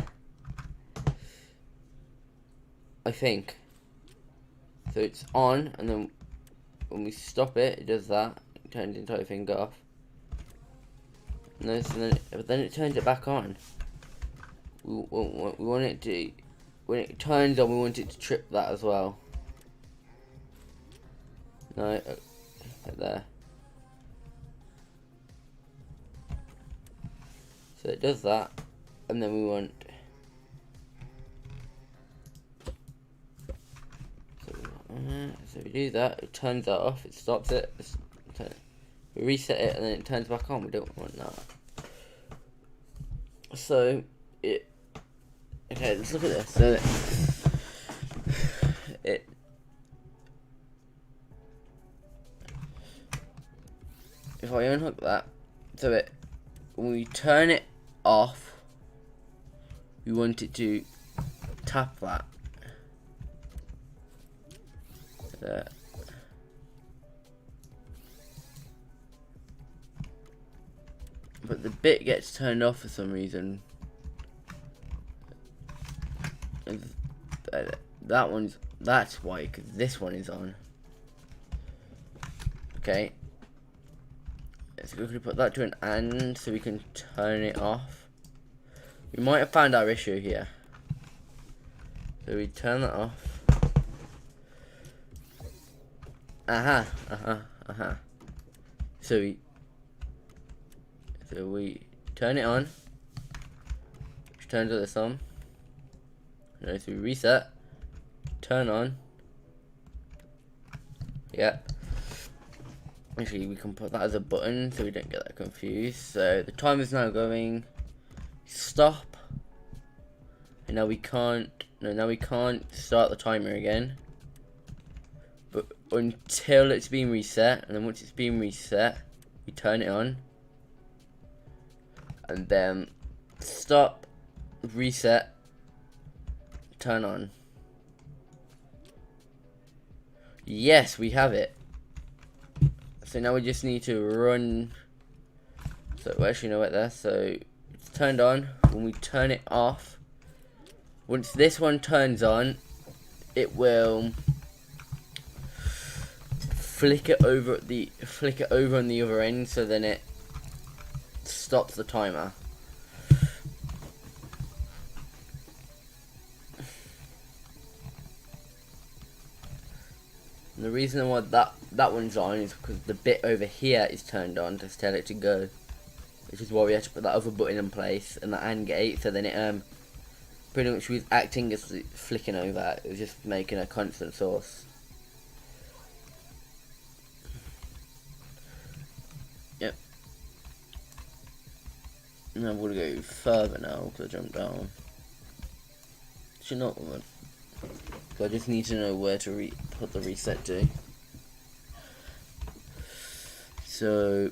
Speaker 1: I think. So it's on, and then when we stop it, it does that. It turns the entire thing off. No, so then it turns it back on. We want it to, when it turns on, we want it to trip that as well. No, right there. So it does that, and then we want. So we do that. It turns that off. It stops it. We reset it, and then it turns back on. We don't want that. So it. Okay, let's look at this. So it. If I unhook that, so it. When we turn it off, we want it to tap that. There. But the bit gets turned off for some reason. That's why, because this one is on. Okay. So we're going to put that to an and so we can turn it off. We might have found our issue here. So we turn that off. So we turn it on, which turns this on. So we reset, turn on. Yeah. Actually, we can put that as a button so we don't get that confused. So the time is now going. Stop. And now we can't. No, now we can't start the timer again. But until it's been reset, and then once it's been reset, we turn it on. And then stop, reset, turn on. Yes, we have it. So now we just need to run. So actually, no, wait there. So it's turned on. When we turn it off, once this one turns on, it will flick it over on the other end. So then it stops the timer. And the reason why that one's on is because the bit over here is turned on to tell it to go, which is why we had to put that other button in place and the AND gate. So then it pretty much was acting as flicking over. It was just making a constant source. Yep. And I'm gonna go further now because I jumped down. Should not one. So I just need to know where to put the reset to. So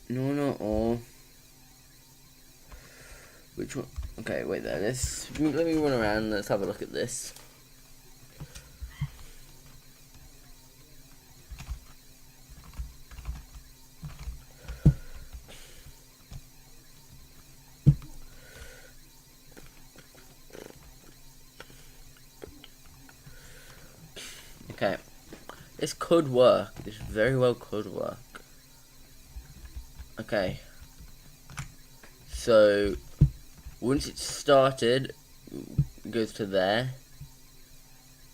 Speaker 1: no, not all. Which one? Okay, wait there. Let me run around. Let's have a look at this. Okay, this could work. This very well could work. Okay, so once it's started, it goes to there,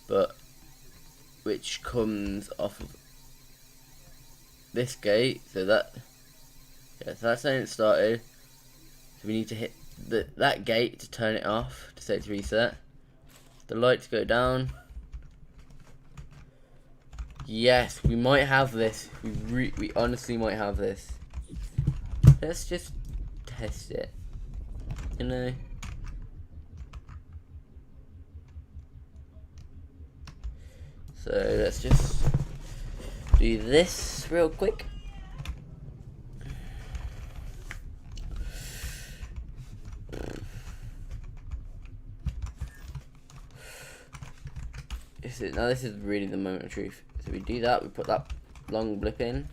Speaker 1: but which comes off of this gate. So that, yeah, so that's when it started. So we need to hit that gate to turn it off to say it's reset. The lights go down. Yes, we might have this. We honestly might have this. Let's just test it. You know. So let's just do this real quick. Now this is really the moment of truth. So we do that, we put that long blip in.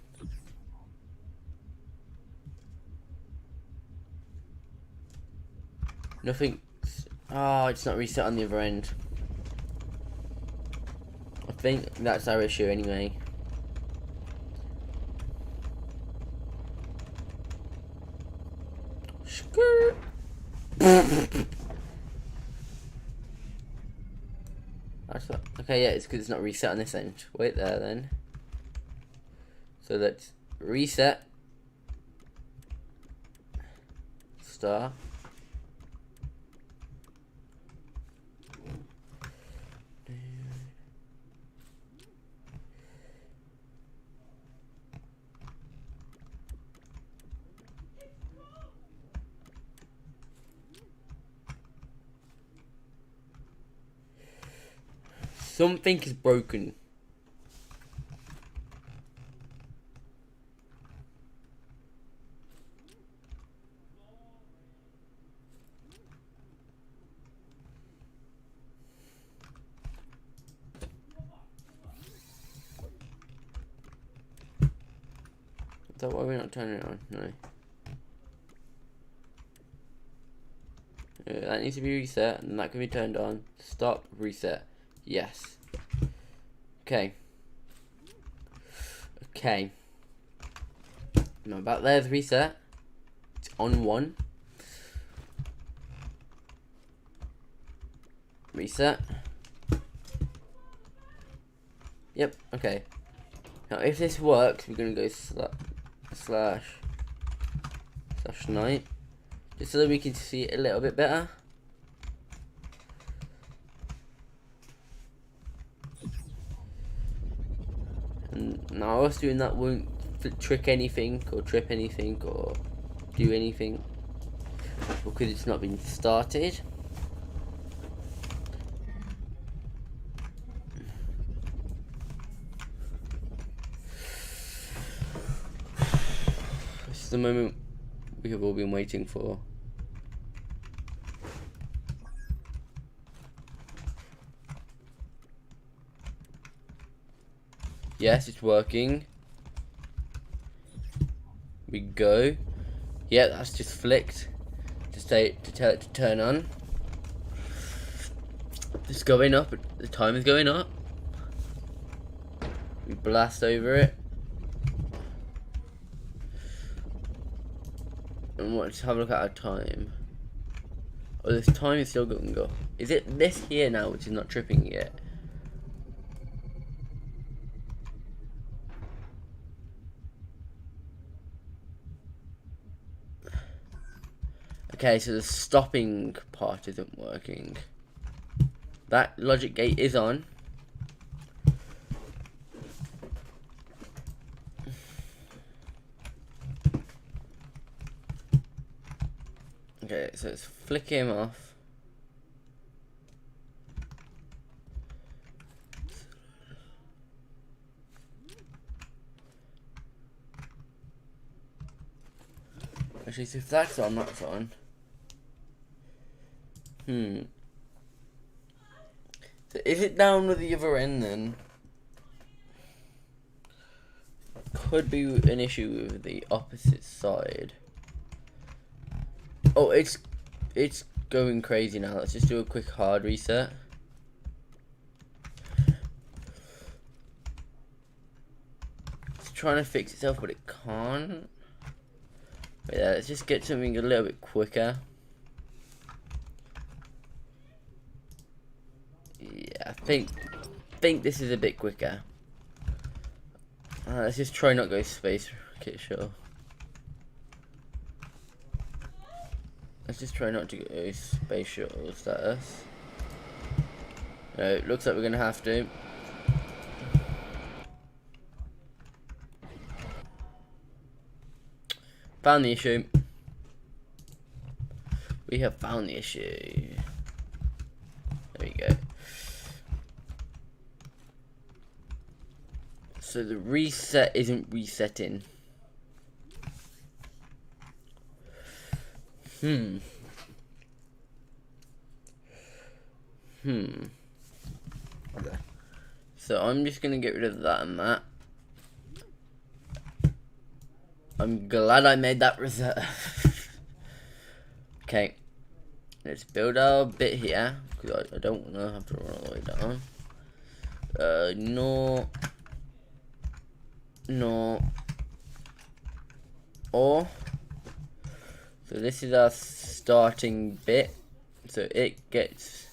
Speaker 1: Nothing. Oh, it's not reset on the other end. I think that's our issue anyway. Skirt. Okay, yeah, it's because it's not reset on this end. Wait there then. So let's reset. Star. Something is broken. Is that why we're not turning it on? No. That needs to be reset, and that can be turned on. Stop, reset. Yes. Okay. Okay. Now about there's reset. It's on 1. Reset. Yep, okay. Now if this works, we're gonna go slash night. Just so that we can see it a little bit better. And now us doing that won't trick anything or trip anything or do anything because it's not been started. the moment we have all been waiting for. Yes, it's working. We go. Yeah, that's just flicked to tell it to turn on. It's going up. The time is going up. We blast over it. And let's have a look at our time. Oh, this time is still going to go. Is it this here now, which is not tripping yet? Okay, so the stopping part isn't working. That logic gate is on. Okay, so let's flick him off. Actually, so if that's on, that's on. So is it down with the other end then? Could be an issue with the opposite side. Oh, it's going crazy now. Let's just do a quick hard reset. It's trying to fix itself, but it can't. But yeah, let's just get something a little bit quicker. Yeah, I think this is a bit quicker. Let's just try not go space rocket shuttle. Let's just try not to go space shuttle status. No, looks like we're gonna have to. Found the issue. We have found the issue. There we go. So the reset isn't resetting. Okay. So I'm just gonna get rid of that and that. I'm glad I made that reserve. Okay. Let's build our bit here, because I don't want to have to run all the way down. No. Or. So this is our starting bit. So it gets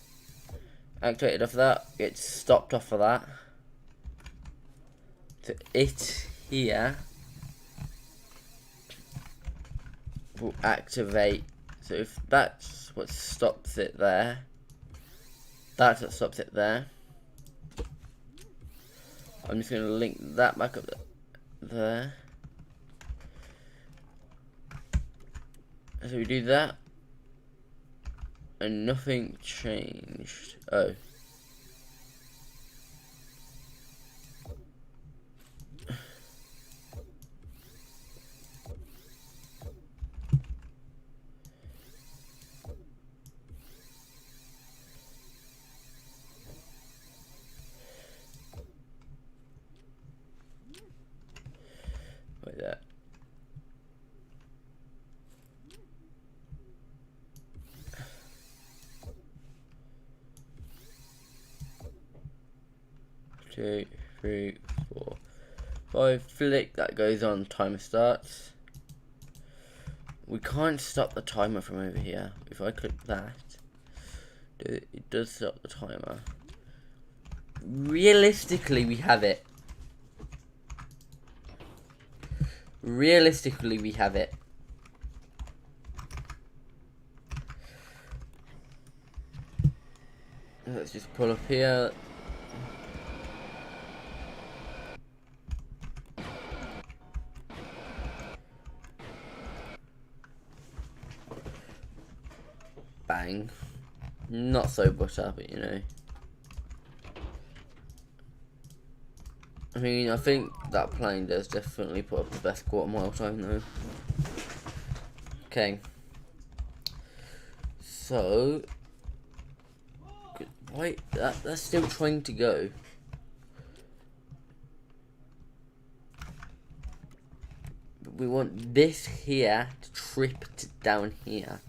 Speaker 1: activated off of that, gets stopped off of that. So it here will activate. So if that's what stops it there, that's what stops it there. I'm just going to link that back up there. So we do that, and nothing changed. Oh. Like that. Two, three, 4, 5. Flick, that goes on, timer starts. We can't stop the timer from over here. If I click that, it does stop the timer. Realistically, we have it. Realistically, we have it. Let's just pull up here. Bang. Not so butter, but you know. I mean, I think that plane does definitely put up the best quarter mile time though. Okay. So, why that's still trying to go. But we want this here to trip down here.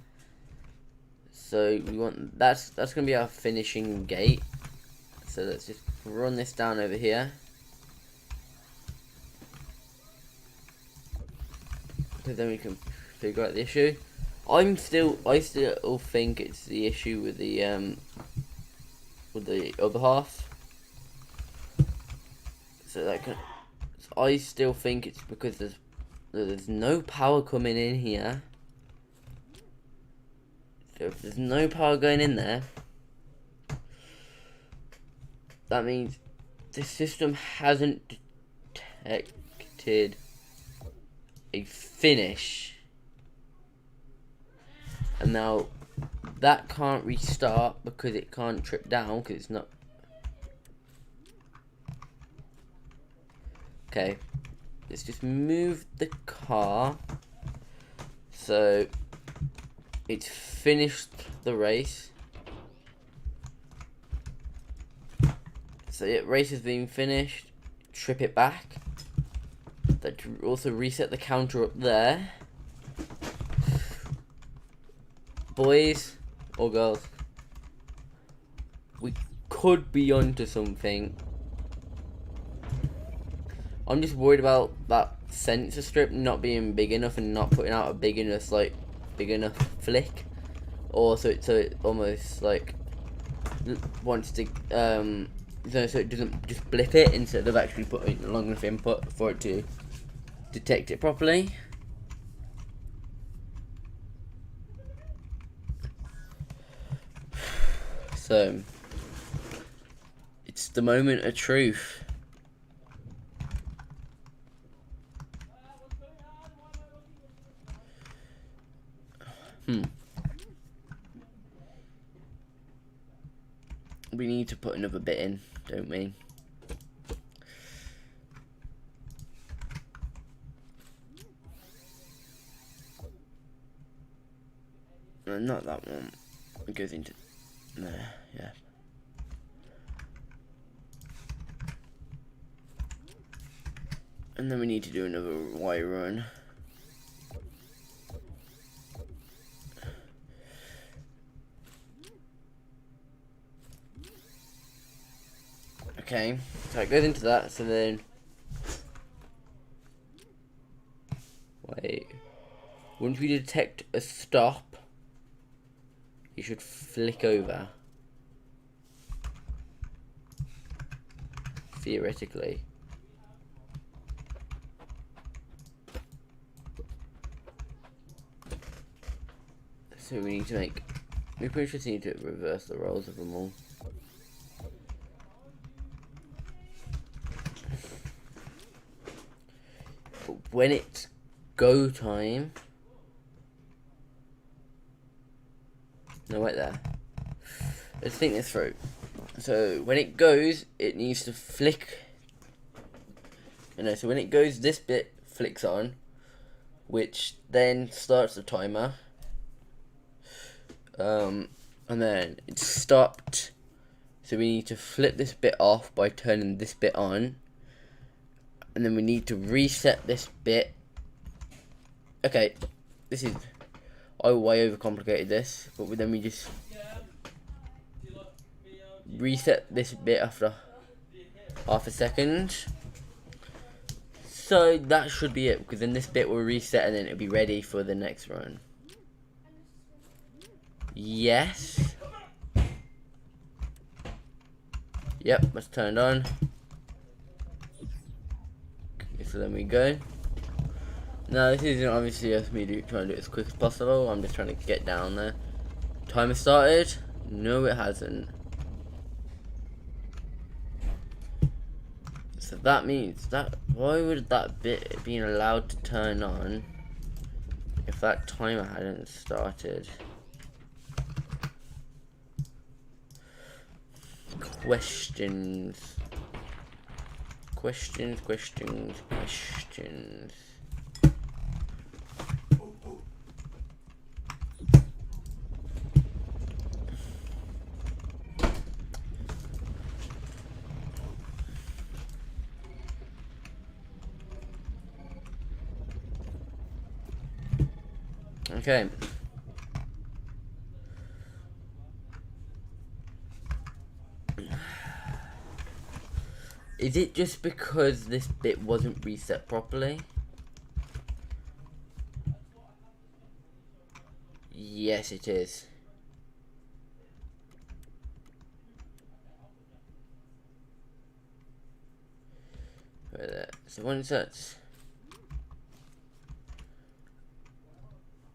Speaker 1: So we want that's gonna be our finishing gate. So let's just run this down over here. So then we can figure out the issue. I still think it's the issue with the other half. So I still think it's because there's no power coming in here. So if there's no power going in there, that means the system hasn't detected a finish. And now that can't restart because it can't trip down because it's not. Okay, let's just move the car so it's finished the race. So yeah, race has been finished. Trip it back. That also reset the counter up there. Boys or girls, we could be onto something. I'm just worried about that sensor strip not being big enough and not putting out a big enough flick, or so it almost like wants to so it doesn't just blip it instead of actually putting a long enough input for it to detect it properly. So it's the moment of truth. We need to put another bit in, don't we? No, not that one. It goes into there, yeah. And then we need to do another wire run. Okay, so it goes into that, so then wait. Once we detect a stop, you should flick over. Theoretically. So we need to we pretty much need to reverse the roles of them all. But when it's go time, no, wait there. Let's think this through. So when it goes, it needs to flick. So when it goes, this bit flicks on, which then starts the timer. And then it's stopped. So we need to flip this bit off by turning this bit on. And then we need to reset this bit. Okay, this is... I way overcomplicated this, but then we just reset this bit after half a second. So that should be it, because then this bit will reset and then it'll be ready for the next run. Yes. Yep, that's turned on. Okay, so then we go. Now this isn't obviously just me trying to do it as quick as possible. I'm just trying to get down there. Timer started? No, it hasn't. So that means that why would that bit being allowed to turn on if that timer hadn't started? Questions. Questions. Okay. Is it just because this bit wasn't reset properly? Yes, it is. Right there. So once that's...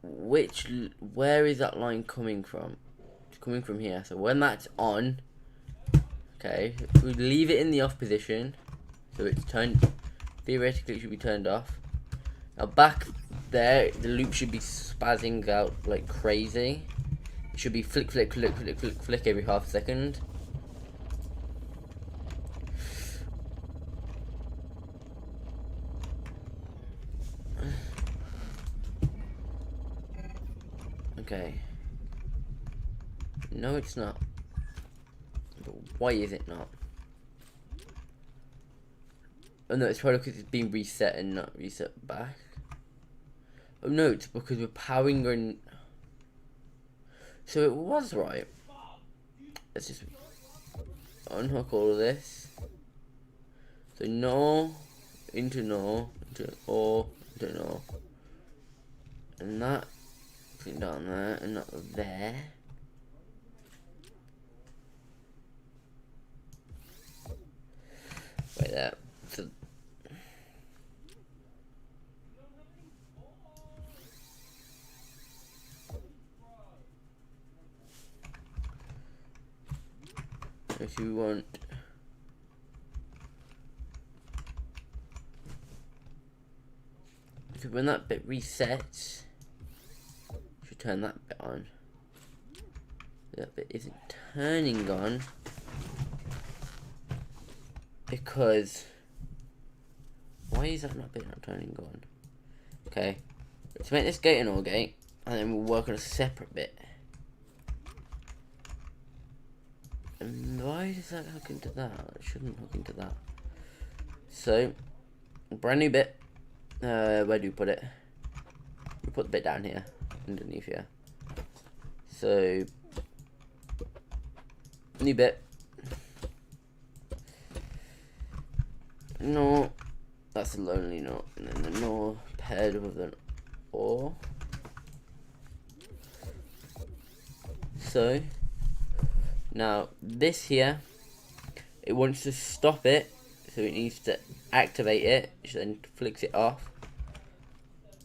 Speaker 1: Where is that line coming from? It's coming from here. So when that's on, okay, we leave it in the off position, so it's turned. Theoretically, it should be turned off. Now back there, the loop should be spazzing out like crazy. It should be flick every half second. Okay. No, it's not. But why is it not? Oh no, it's probably because it's been reset and not reset back. Oh no, it's because we're powering on. So it was right. Let's just unhook all of this. So no, into no, into or, into no. And that, put it down there, and not there. Right there. So if you want so when that bit resets, you should turn that bit on. That bit isn't turning on because why is that bit not turning on? Okay, let's make this gate an OR gate, and then we'll work on a separate bit. And why does that hook into that? It shouldn't hook into that. So, brand new bit. Where do we put it? We put the bit down here, underneath here. So, new bit. No, that's a lonely note, and then the no paired with an or. So, now this here, it wants to stop it, so it needs to activate it, which then flicks it off.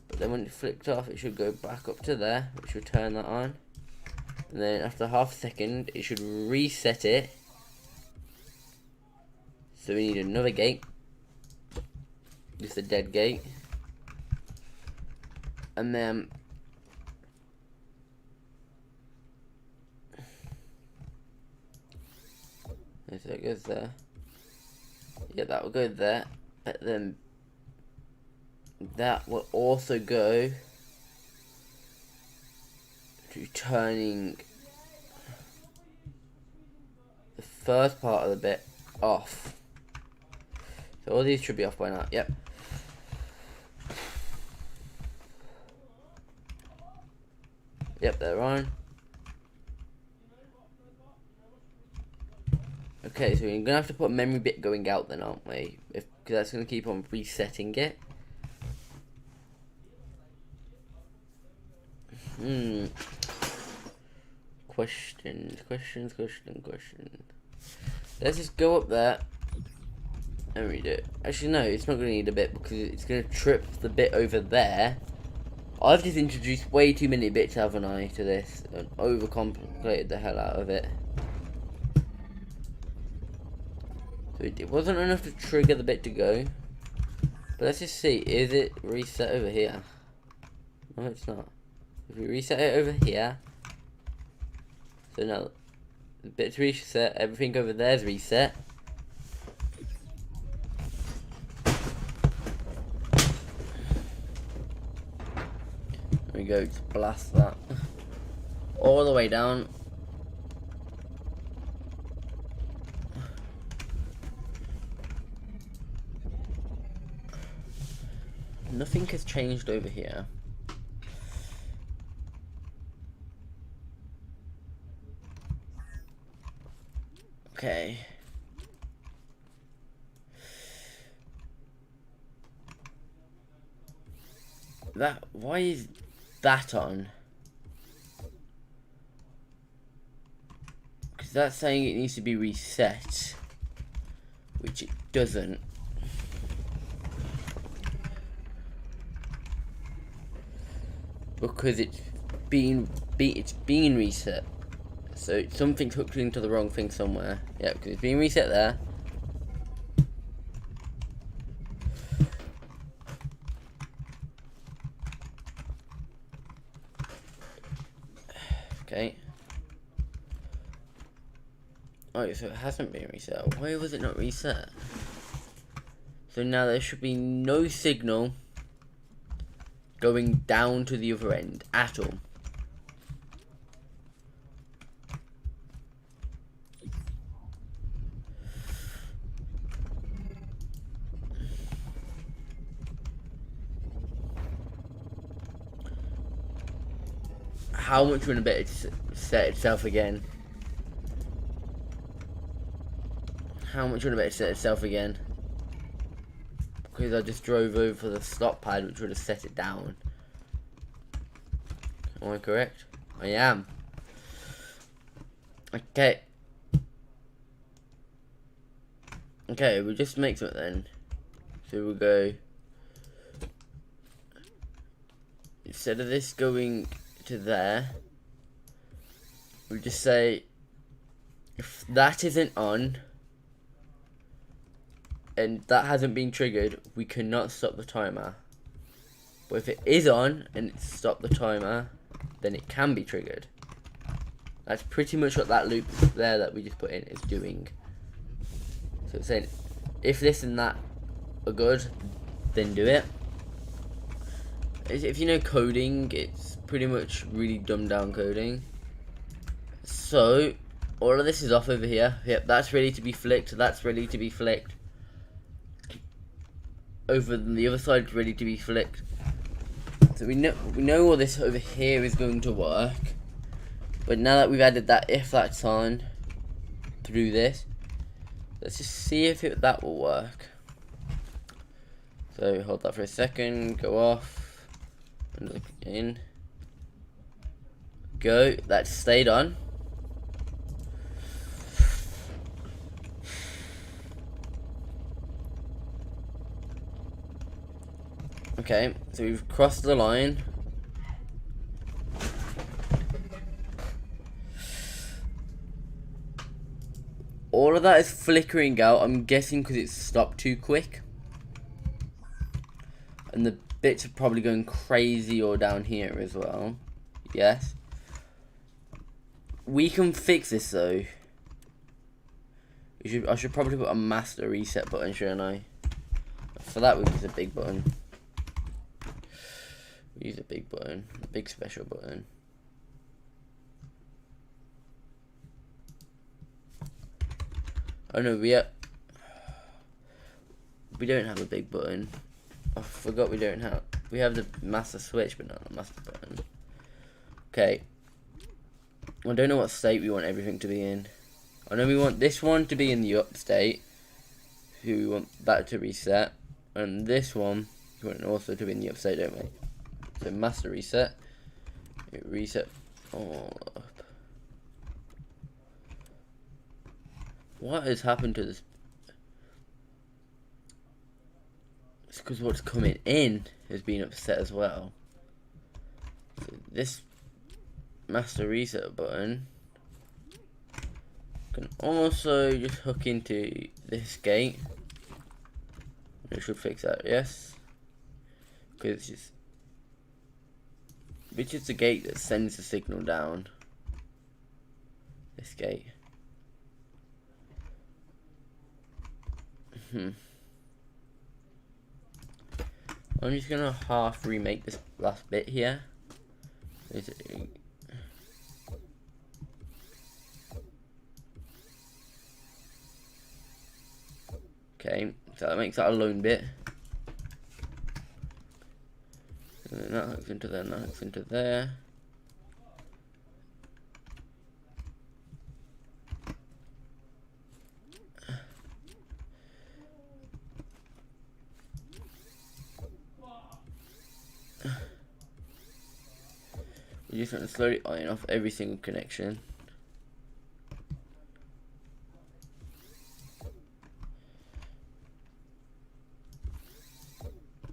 Speaker 1: But then when it's flicked off, it should go back up to there, which will turn that on. And then after half a second, it should reset it. So we need another gate. Just a dead gate. And then so it goes there. Yeah, that will go there. But then that will also go to turning the first part of the bit off. So all these should be off by now. Yep. Yep, they're on. Okay, so we're gonna have to put a memory bit going out then, aren't we? Because that's gonna keep on resetting it. Questions. Let's just go up there and read it. Actually, no, it's not gonna need a bit because it's gonna trip the bit over there. I've just introduced way too many bits, haven't I, to this, and overcomplicated the hell out of it. So it wasn't enough to trigger the bit to go. But let's just see, is it reset over here? No, it's not. If we reset it over here, so now the bit's reset, everything over there's reset. go, just blast that all the way down. Nothing has changed over here. Okay. Why is that on? Because that's saying it needs to be reset, which it doesn't. Because it's being reset. So something's hooked into the wrong thing somewhere. Yeah, because it's being reset there. Okay. Oh, so it hasn't been reset. Why was it not reset? So now there should be no signal going down to the other end at all. How much would it set itself again? How much would it set itself again? Because I just drove over the stop pad, which would have set it down. Am I correct? I am. Okay. Okay, we'll just make something then. So we'll go. Instead of this going to there, we'll just say if that isn't on and that hasn't been triggered, we cannot stop the timer. But if it is on and it's stopped the timer, then it can be triggered. That's pretty much what that loop there that we just put in is doing. So it's saying if this and that are good, then do it. If you know coding, it's pretty much really dumbed down coding. So all of this is off over here. Yep, that's ready to be flicked. That's ready to be flicked. Over the other side is ready to be flicked. So we know all this over here is going to work. But now that we've added that if that's on through this, let's just see if that will work. So hold that for a second, go off, and look in. Go, that stayed on. Okay, so we've crossed the line. All of that is flickering out, I'm guessing because it's stopped too quick. And the bits are probably going crazy or down here as well. Yes. We can fix this though. I should probably put a master reset button, shouldn't I? For that we use a big button. We use a big button, a big special button. Oh no, we don't have a big button. I forgot we don't have. We have the master switch, but not the master button. Okay. I don't know what state we want everything to be in. I know we want this one to be in the up state. We want that to reset, and this one we want also to be in the up state, don't we? So master reset. It reset all up. What has happened to this? It's because what's coming in has been upset as well. So this master reset button can also just hook into this gate. It should fix that, yes. Because it's just, which is the gate that sends the signal down. This gate. I'm just gonna half remake this last bit here. Is it? Okay, so that makes that a lone bit. And then that hooks into there, and that hooks into there. We're just going to slowly iron off every single connection.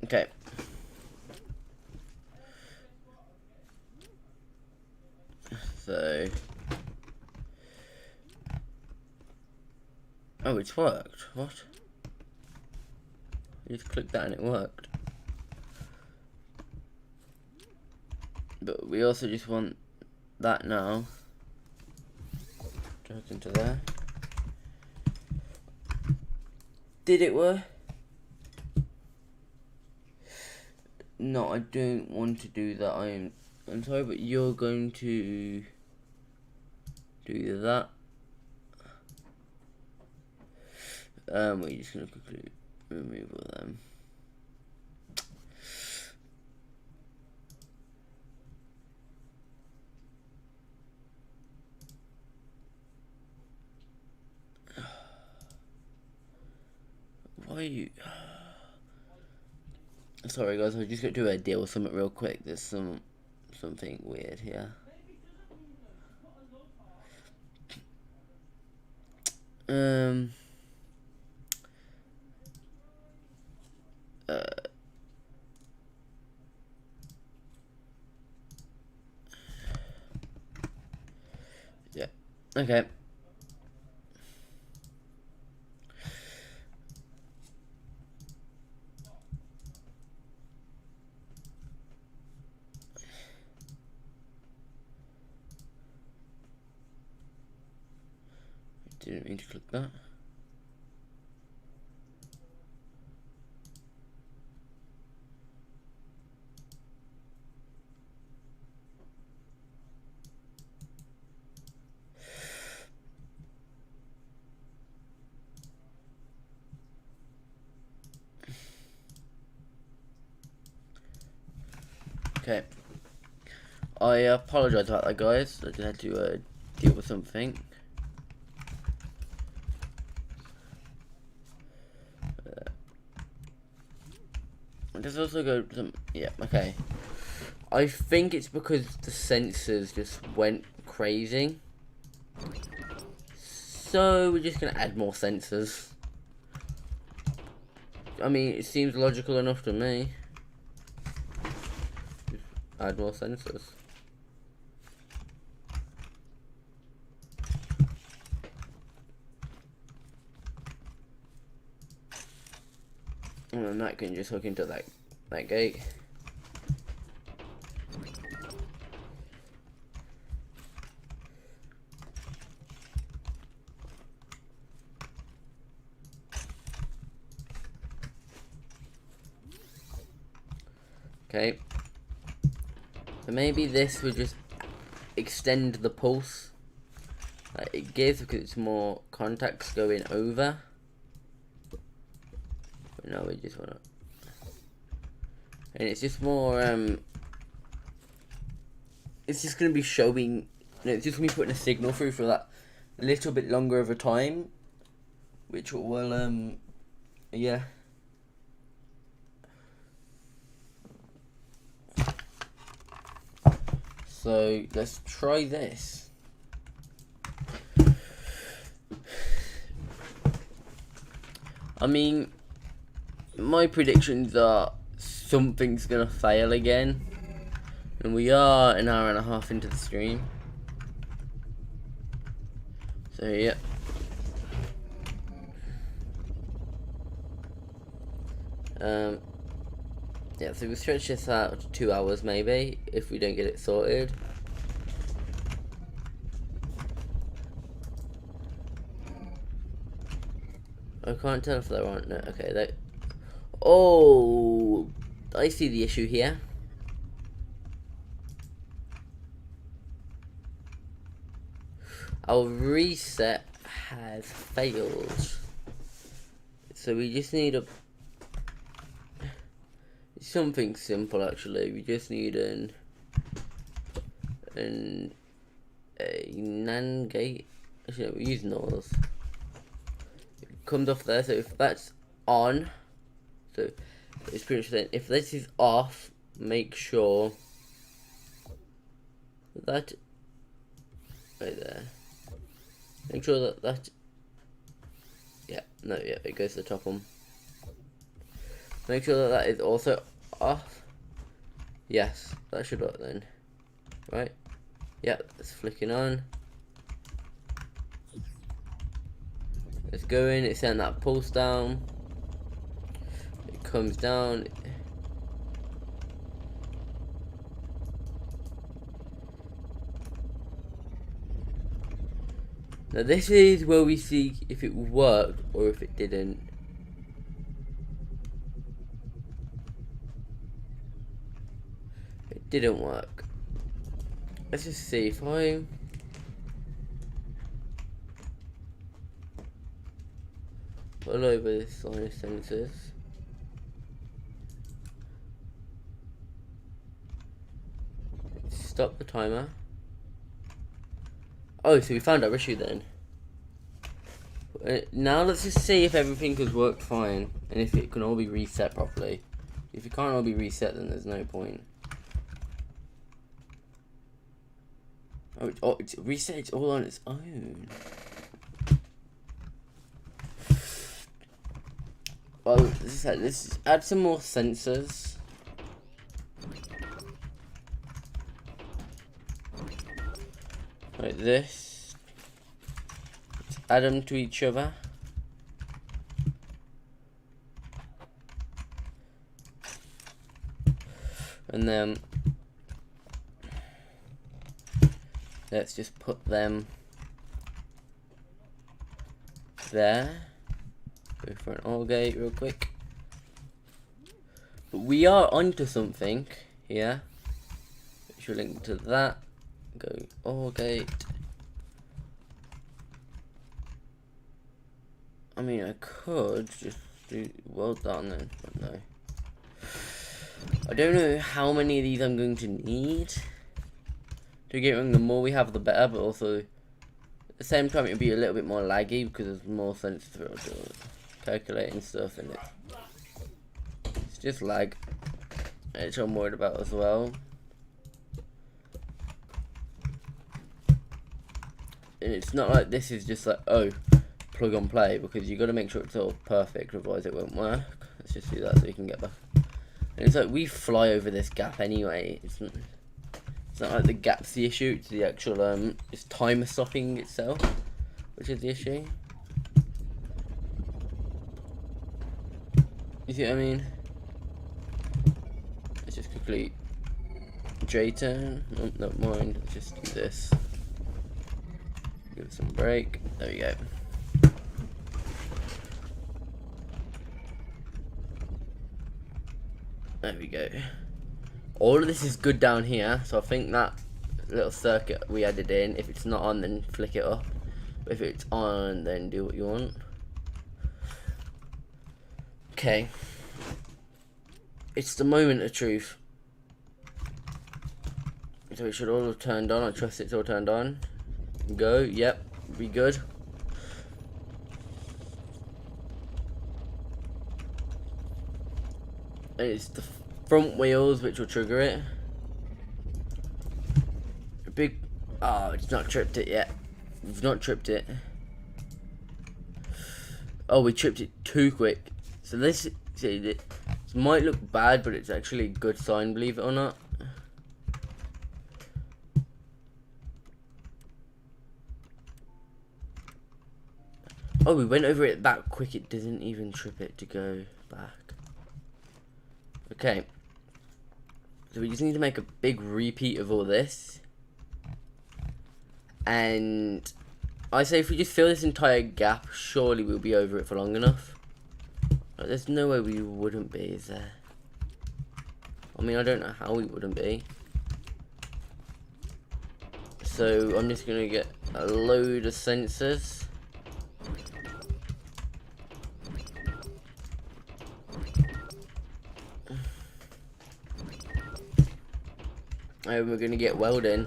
Speaker 1: Okay. So. Oh, it's worked. What? You just clicked that and it worked. But we also just want that now to hook into there. Did it work? No, I don't want to do that. I'm sorry, but you're going to do that. We're just gonna quickly remove all of them. Why are you? Sorry guys, I just got to do a deal with something real quick. There's something weird here. Yeah. Okay. Didn't mean to click that. Okay. I apologize about that, guys. I just had to deal with something. There's also go some. Yeah. Okay. I think it's because the sensors just went crazy. So we're just gonna add more sensors. I mean, it seems logical enough to me. Just add more sensors. And then that can just hook into that gate. Okay. So maybe this would just extend the pulse that it gives because it's more contacts going over. But no, we just wanna, and it's just more it's just gonna be showing. It's just gonna be putting a signal through for that little bit longer of a time, which will yeah. So let's try this. I mean, my predictions are something's gonna fail again, and we are an hour and a half into the stream. So yeah. Yeah, so we'll stretch this out to 2 hours maybe, if we don't get it sorted. I can't tell if they're on. No, okay, they. Oh, I see the issue here. Our reset has failed. So we just need something simple actually. We just need a NAND gate. Actually, we use NORs. It comes off there, so if that's on, so it's pretty much then. If this is off, make sure that right there. Make sure that it goes to the top one. Make sure that is also off. Yes, that should work then. Right? Yep, it's flicking on. It's going, it's sending that pulse down. It comes down. Now this is where we see if it worked or if it didn't. It didn't work. Let's just see if I pull over this line of sensors. Stop the timer. Oh, so we found our issue then. Now let's just see if everything has worked fine and if it can all be reset properly. If it can't all be reset, then there's no point. Oh, it's reset. It's all on its own. Well, let's add some more sensors. Like this. Let's add them to each other. And then let's just put them there. Go for an OR gate real quick. But we are onto something here. Which will link to that. Go OR gate. I mean, I could just do well done then, but no. I don't know how many of these I'm going to need. To get wrong, the more we have, the better. But also, at the same time, it'll be a little bit more laggy because there's more sensitive to calculating stuff in it. It's just lag, which I'm worried about as well. And it's not like this is just like, oh, plug and play, because you got to make sure it's all perfect, otherwise it won't work. Let's just do that so you can get back. And it's like we fly over this gap anyway. It's not like the gap's the issue. It's the actual it's timer stopping itself, which is the issue. You see what I mean? Let's just quickly J-turn. Oh, no, mind. Let's just do this. Give it some break. There we go. There we go. All of this is good down here, so I think that little circuit we added in, if it's not on, then flick it up. But if it's on, then do what you want. Okay. It's the moment of truth. So it should all have turned on. I trust it's all turned on. Go, yep, be good. And it's the front wheels which will trigger it. A big, oh, it's not tripped it yet. We've not tripped it. Oh, we tripped it too quick. So this, see, this might look bad, but it's actually a good sign, believe it or not. Oh, we went over it that quick, it doesn't even trip it to go back. Okay. So we just need to make a big repeat of all this. And I say if we just fill this entire gap, surely we'll be over it for long enough. Like, there's no way we wouldn't be, is there? I mean, I don't know how we wouldn't be. So I'm just gonna get a load of sensors. And we're gonna get welding.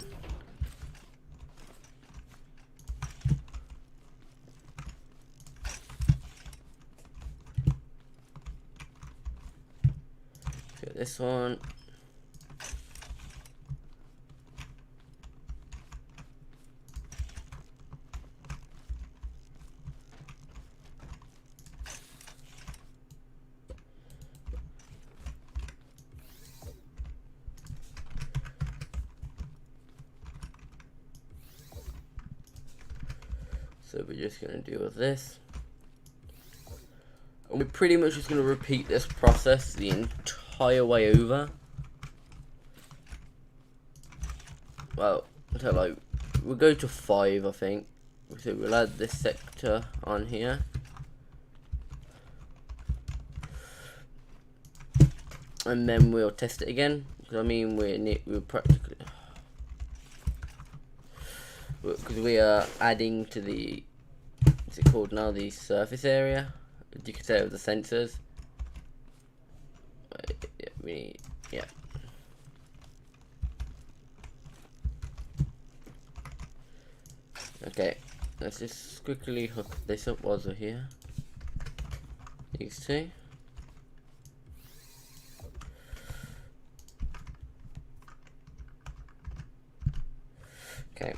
Speaker 1: Get this one. So we're just going to deal with this. And we're pretty much just going to repeat this process the entire way over. Well, so like, we'll go to 5, I think. So we'll add this sector on here. And then we'll test it again. Because I mean, we're practically... Because we are adding to the, what's it called now, the surface area, you could say, of the sensors. Yeah. Okay, let's just quickly hook this up while we're here. These two. Okay.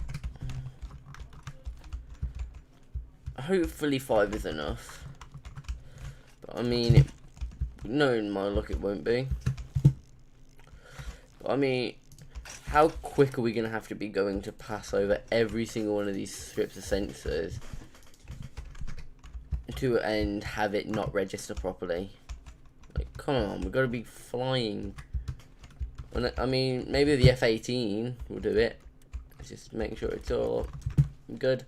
Speaker 1: Hopefully 5 is enough, but I mean, knowing my luck, it won't be. But I mean, how quick are we gonna have to be going to pass over every single one of these strips of sensors to and have it not register properly? Like, come on, we've got to be flying. I mean, maybe the F-18 will do it. Let's just make sure it's all good.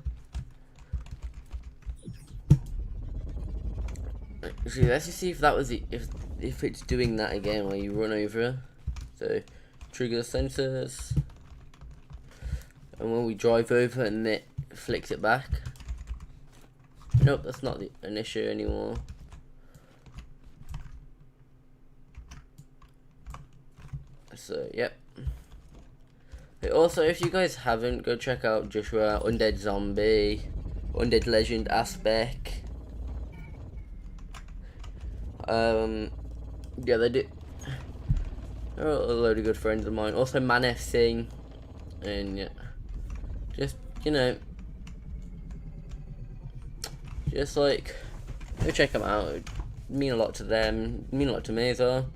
Speaker 1: Actually, let's just see if that was it, if it's doing that again where you run over. So trigger the sensors, and when we drive over and it flicks it back. Nope, that's not an issue anymore. So yep. But also, if you guys haven't, go check out Joshua, Undead Zombie, Undead Legend Aspect. Yeah, they're a load of good friends of mine. Also, Manef Singh, and yeah, just, you know, just like, go check them out. It'd mean a lot to them, mean a lot to me as well.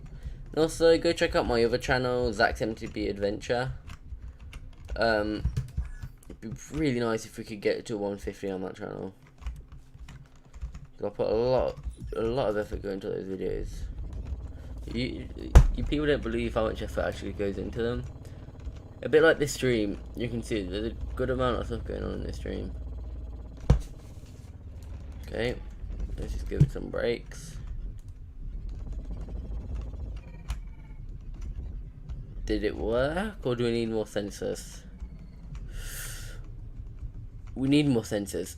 Speaker 1: And also, go check out my other channel, Zach's MTB Adventure. It'd be really nice if we could get to 150 on that channel. I put a lot of effort going into those videos. You people don't believe how much effort actually goes into them. A bit like this stream, you can see there's a good amount of stuff going on in this stream. Okay, let's just give it some breaks. Did it work, or do we need more sensors? We need more sensors.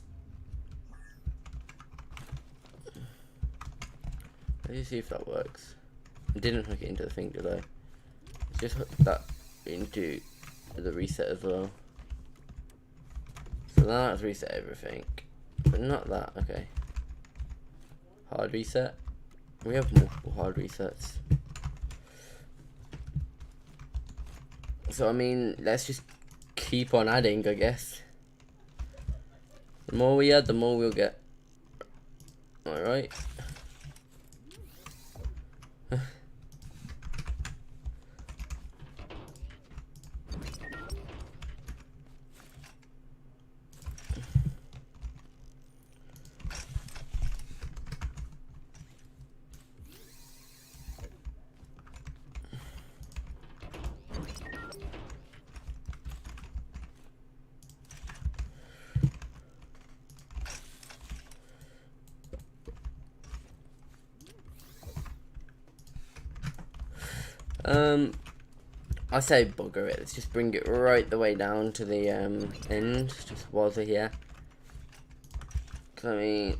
Speaker 1: Let's see if that works. I didn't hook it into the thing, did I? Let's just hook that into the reset as well. So now that's reset everything. But not that, okay. Hard reset. We have multiple hard resets. So I mean, let's just keep on adding, I guess. The more we add, the more we'll get. Alright. I say bugger it. Let's just bring it right the way down to the end, just while we're here. Cause I mean,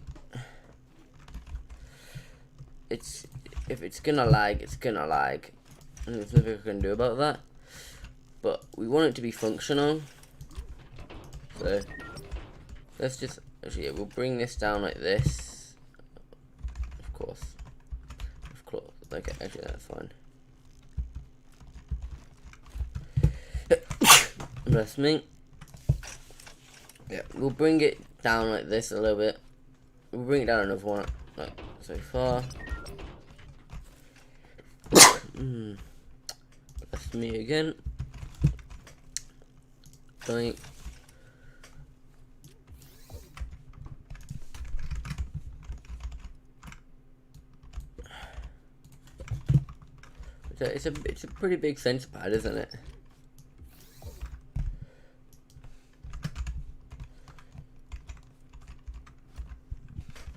Speaker 1: if it's gonna lag, it's gonna lag, and there's nothing I can do about that. But we want it to be functional, so let's just actually yeah, we'll bring this down like this. Of course. Okay, actually that's fine. Bless me. Yeah, we'll bring it down like this a little bit. We'll bring it down another one, like so far. Bless me again. Right. It's a pretty big sensor pad, isn't it?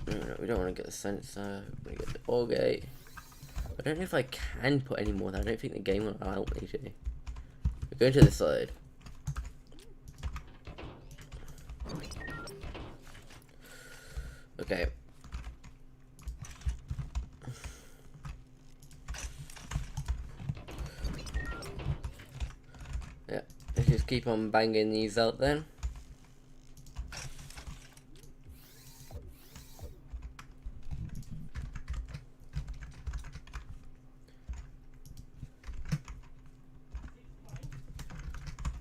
Speaker 1: No, we don't want to get the sensor. We get the OR gate. I don't know if I can put any more. I don't think the game will allow me to. We're going to the side. Okay. Yeah, let's just keep on banging these out then.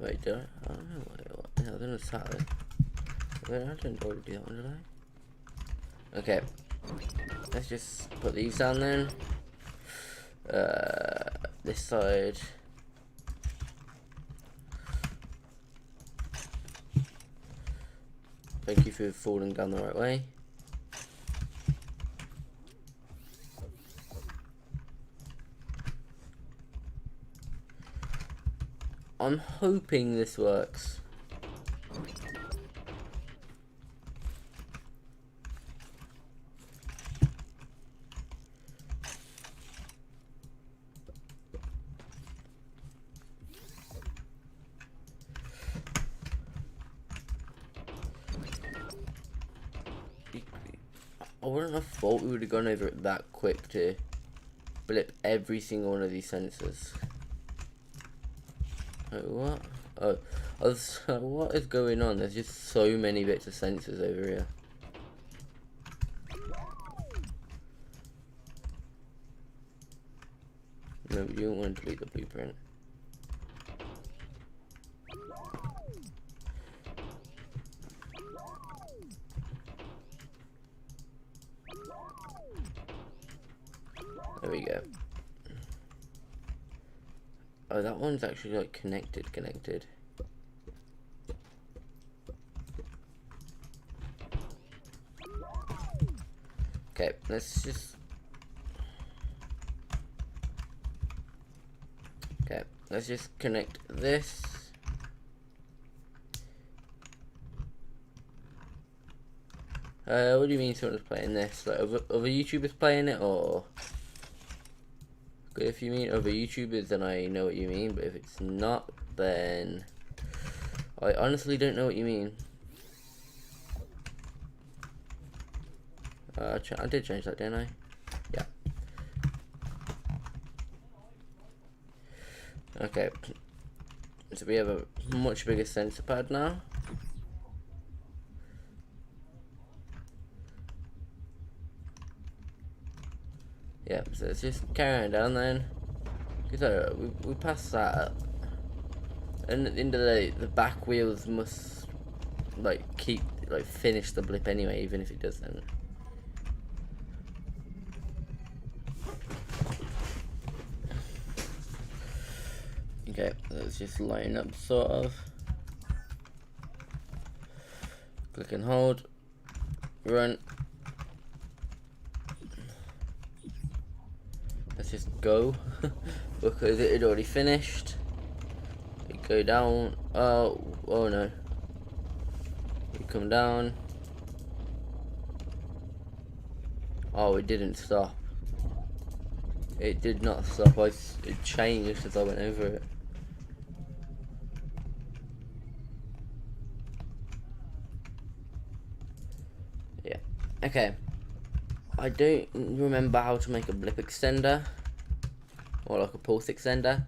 Speaker 1: Wait, did I? I don't know. What the hell? I didn't start it. Wait, I didn't already do that one, did I? Okay. Let's just put these down then. This side. Thank you for falling down the right way. I'm hoping this works. I wouldn't have thought we would have gone over it that quick to blip every single one of these sensors. Oh, what? Oh, what is going on? There's just so many bits of sensors over here. No, you don't want to delete the blueprint. There we go. Oh, that one's actually like connected. Okay, let's just... Okay, let's just connect this. What do you mean someone's playing this? Like other YouTubers playing it, or... If you mean other YouTubers, then I know what you mean, but if it's not, then I honestly don't know what you mean. I did change that, didn't I? Yeah. Okay. So we have a much bigger sensor pad now. Yeah, so let's just carry on down then. Because we passed that. And at the end of the day, the back wheels must finish the blip anyway, even if it doesn't. Okay, let's just line up sort of. Click and hold. Run. Let's just go because it had already finished. We go down. Oh no. We come down. Oh, it didn't stop. It did not stop. It changed as I went over it. Okay. I don't remember how to make a blip extender. Or like a pulse extender.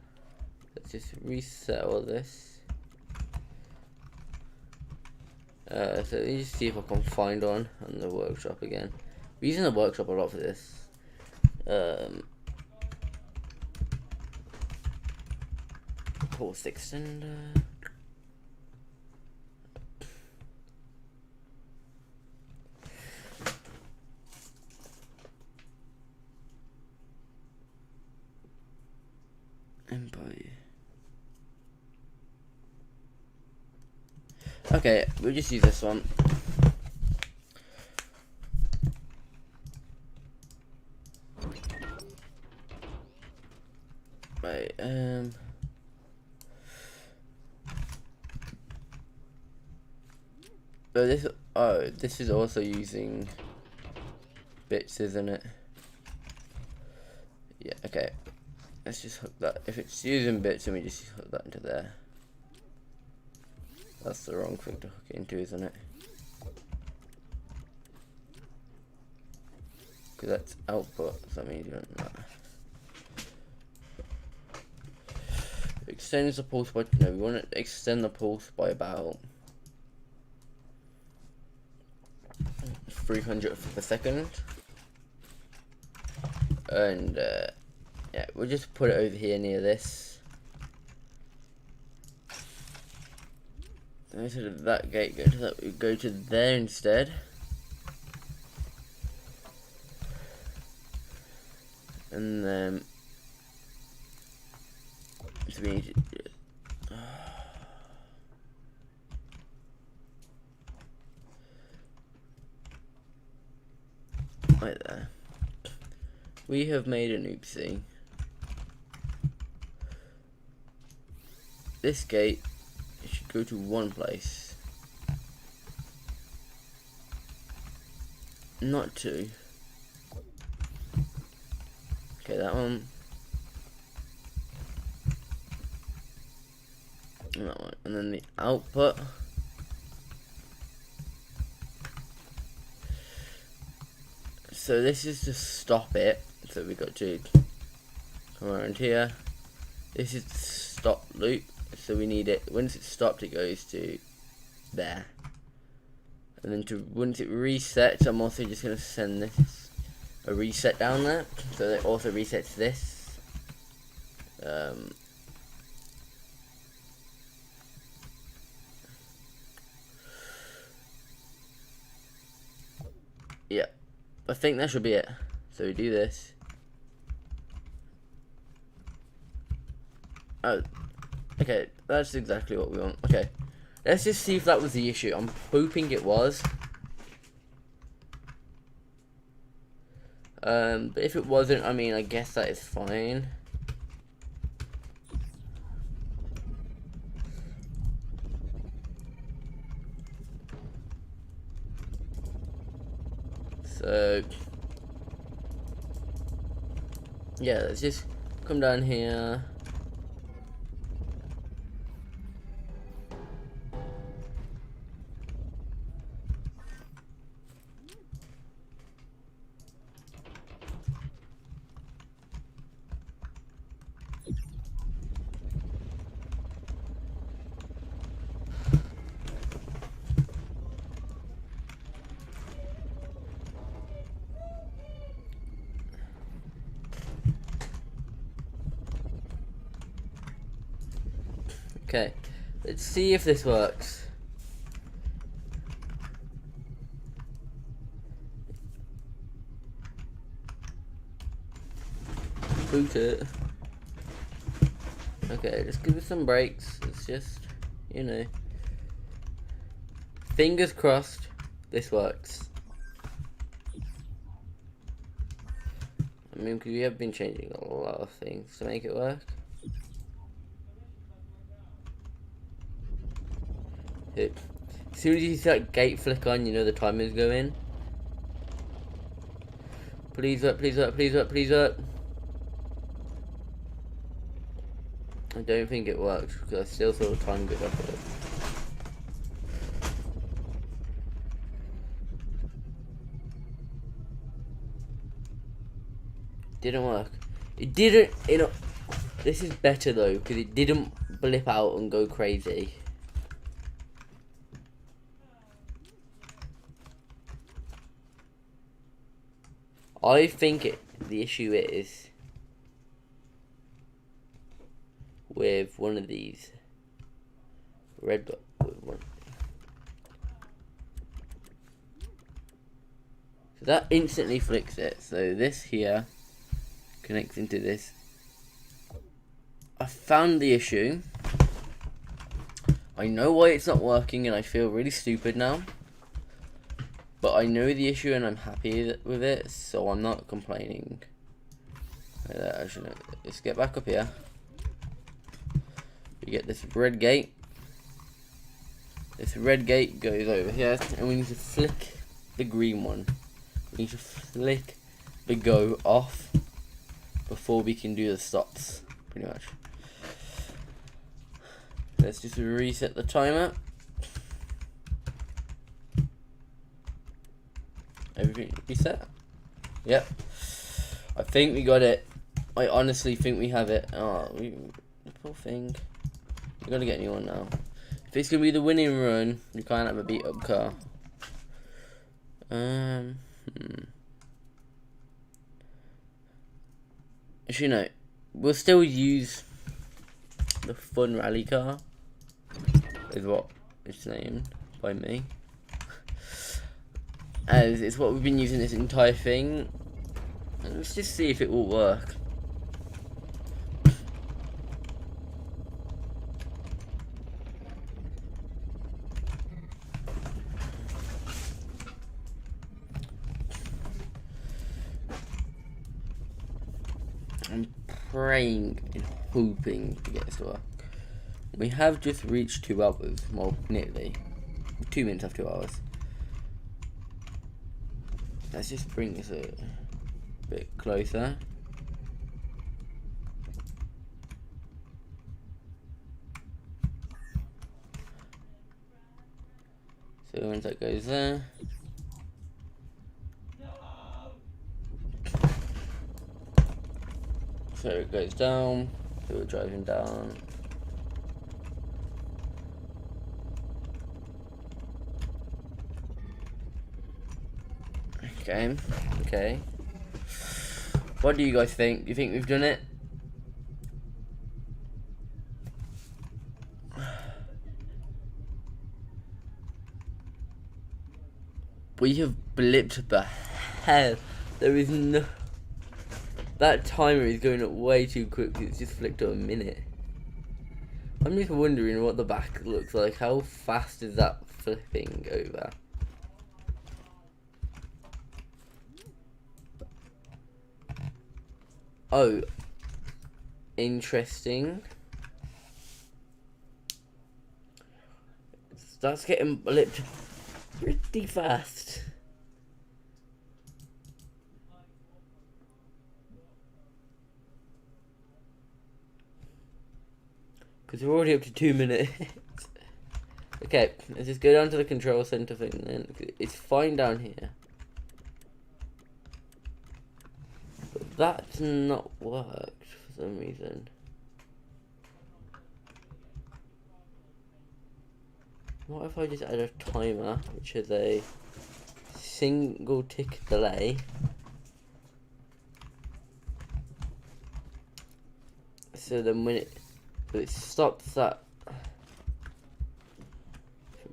Speaker 1: Let's just reset all this. So let me just see if I can find one on the workshop again. We're using the workshop a lot for this. Pulse extender. Empire. Okay, we'll just use this one. Right, this is also using bits, isn't it? Yeah, okay. Let's just hook that. If it's using bits, then we just hook that into there. That's the wrong thing to hook it into, isn't it? Because that's output, so that means you don't know. Extends the pulse by, no, we want to extend the pulse by about 300th of a second. And yeah, we'll just put it over here near this. And instead of that gate, go to that, we go to there instead. And then so we need to right there. We have made an oopsie. This gate should go to one place, not two. Okay, that one. And that one. And then the output. So this is to stop it. So we got to come around here. This is the stop loop. So we need it. Once it's stopped, it goes to there. And then once it resets, I'm also just gonna send this a reset down there. So that also resets this. Yeah, I think that should be it. So we do this. Oh, okay, that's exactly what we want. Okay, let's just see if that was the issue. I'm hoping it was. But if it wasn't, I mean, I guess that is fine. So yeah, let's just come down here. Okay, let's see if this works. Boot it. Okay, just give it some breaks. It's just, you know. Fingers crossed, this works. I mean, we have been changing a lot of things to make it work. As soon as you see that gate flick on, you know the timer's going. Please work, please work, please work, please work. I don't think it works because I still saw the time go up. didn't work. It didn't, this is better though, because it didn't blip out and go crazy. I think the issue is with one of these red one. So that instantly flicks it. So this here connects into this. I found the issue. I know why it's not working and I feel really stupid now. But I know the issue and I'm happy with it, so I'm not complaining. Let's get back up here. We get this red gate. This red gate goes over here, and we need to flick the green one. We need to flick the go off before we can do the stops, pretty much. Let's just reset the timer. Everything reset? Yep. I think we got it. I honestly think we have it. Oh, the poor thing. We gotta get a new one now. If it's gonna be the winning run, you can't have a beat up car. Actually, no. We'll still use the fun rally car. Is what it's named by me. As it's what we've been using this entire thing. And let's just see if it will work. I'm praying and hoping to get this to work. We have just reached 2 hours. Well, nearly. 2 minutes after 2 hours. Let's just bring this a bit closer. So once that goes there. So it goes down. So we're driving down. Okay. What do you guys think? Do you think we've done it? We have blipped the hell. There is no... That timer is going up way too quick. It's just flicked to a minute. I'm just wondering what the back looks like. How fast is that flipping over? Oh, interesting. That's getting blipped pretty fast. Because we're already up to 2 minutes. Okay, let's just go down to the control center thing then. It's fine down here. But that's not worked for some reason. What if I just add a timer, which is a single tick delay? So then when it stops that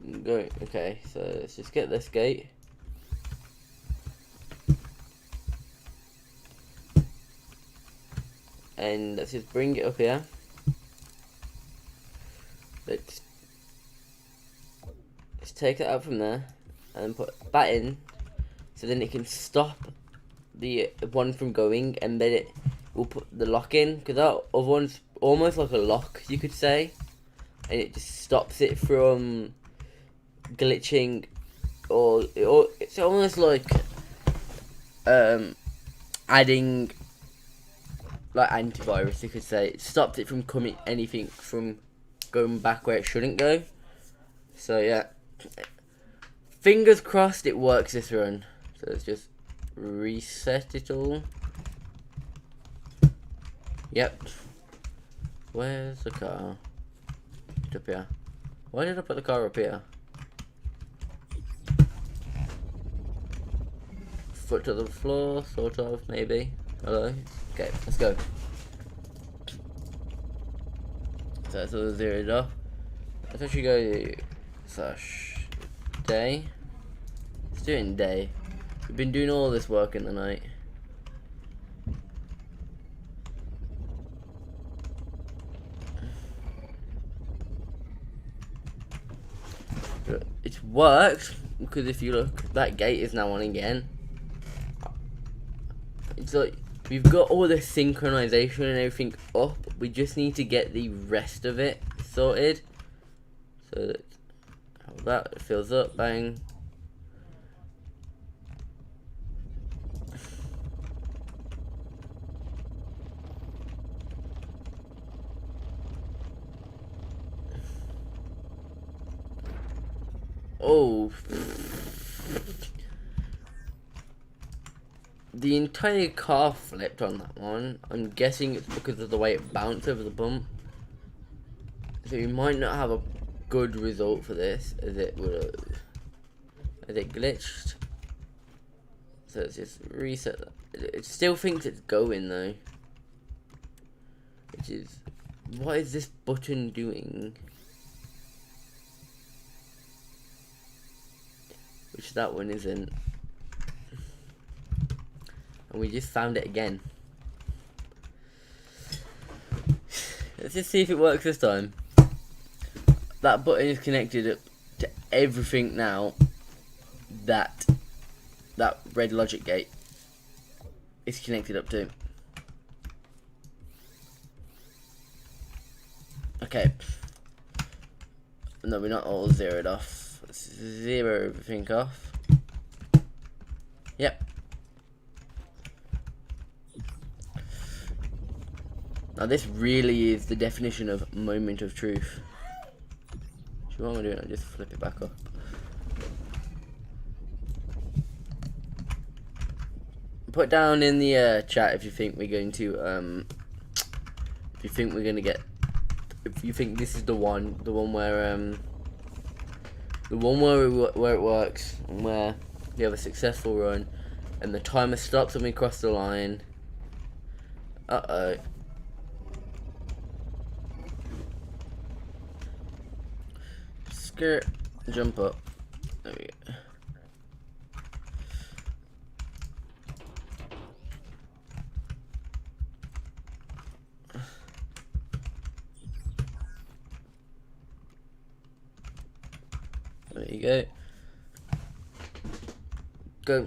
Speaker 1: from going. Okay, so let's just get this gate. And let's just bring it up here. Let's take it out from there and put that in, so then it can stop the one from going, and then it will put the lock in, because that other one's almost like a lock, you could say, and it just stops it from glitching, or it's almost like adding like antivirus, you could say. It stops it from anything from going back where it shouldn't go. So yeah, fingers crossed it works this run. So let's just reset it all. Yep. Where's the car? It's up here. Why did I put the car up here? Foot to the floor, sort of, maybe. Hello? Okay, let's go. So that's all zeroed off. Let's actually go slash day. Let's do it in day. We've been doing all this work in the night. It's worked because if you look, that gate is now on again. It's like we've got all the synchronization and everything up. We just need to get the rest of it sorted. So that how that fills up, bang. Oh. The entire car flipped on that one. I'm guessing it's because of the way it bounced over the bump. So we might not have a good result for this, as it would as it glitched. So let's just reset that. It still thinks it's going though. Which is, what is this button doing? Which that one isn't. And we just found it again. Let's just see if it works this time. That button is connected up to everything now that red logic gate is connected up to. Okay. No, we're not all zeroed off. Let's zero everything off. Yep. Now this really is the definition of moment of truth. So what I'm doing, I'll just flip it back up. Put down in the chat if you think we're going to if you think we're gonna get, if you think this is the one where where it works and where we have a successful run and the timer stops when we cross the line. Uh-oh. Skirt, jump up. There we go. There you go. Go.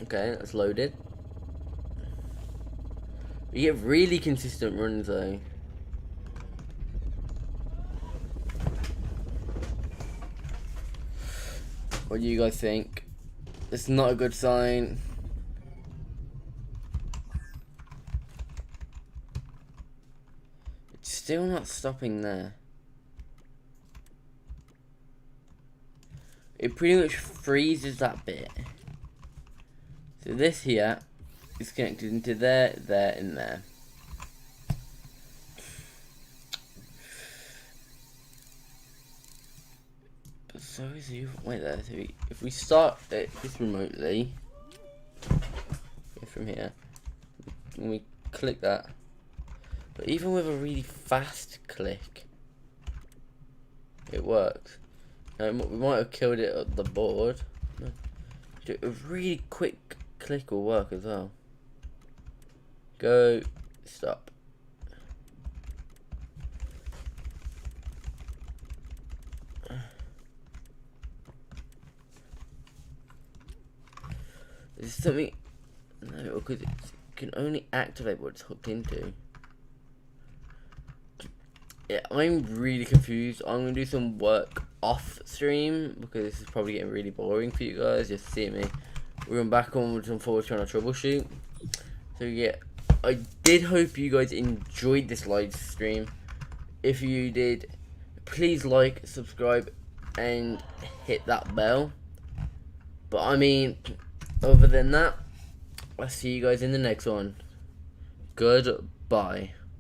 Speaker 1: Okay, that's loaded. You get really consistent runs though. What do you guys think? It's not a good sign. It's still not stopping there. It pretty much freezes that bit. So this here is connected into there, there, and there. But so is you. Wait there. So if we start it this remotely, from here, and we click that, but even with a really fast click, it works. Now, we might have killed it at the board. A really quick click will work as well. Go, stop. Is something? No, because it can only activate what it's hooked into. Yeah, I'm really confused. I'm gonna do some work off stream because this is probably getting really boring for you guys. Just see me. We're going back on with some forward trying to troubleshoot. So yeah, I did hope you guys enjoyed this live stream. If you did, please like, subscribe, and hit that bell. But I mean, other than that, I'll see you guys in the next one. Goodbye.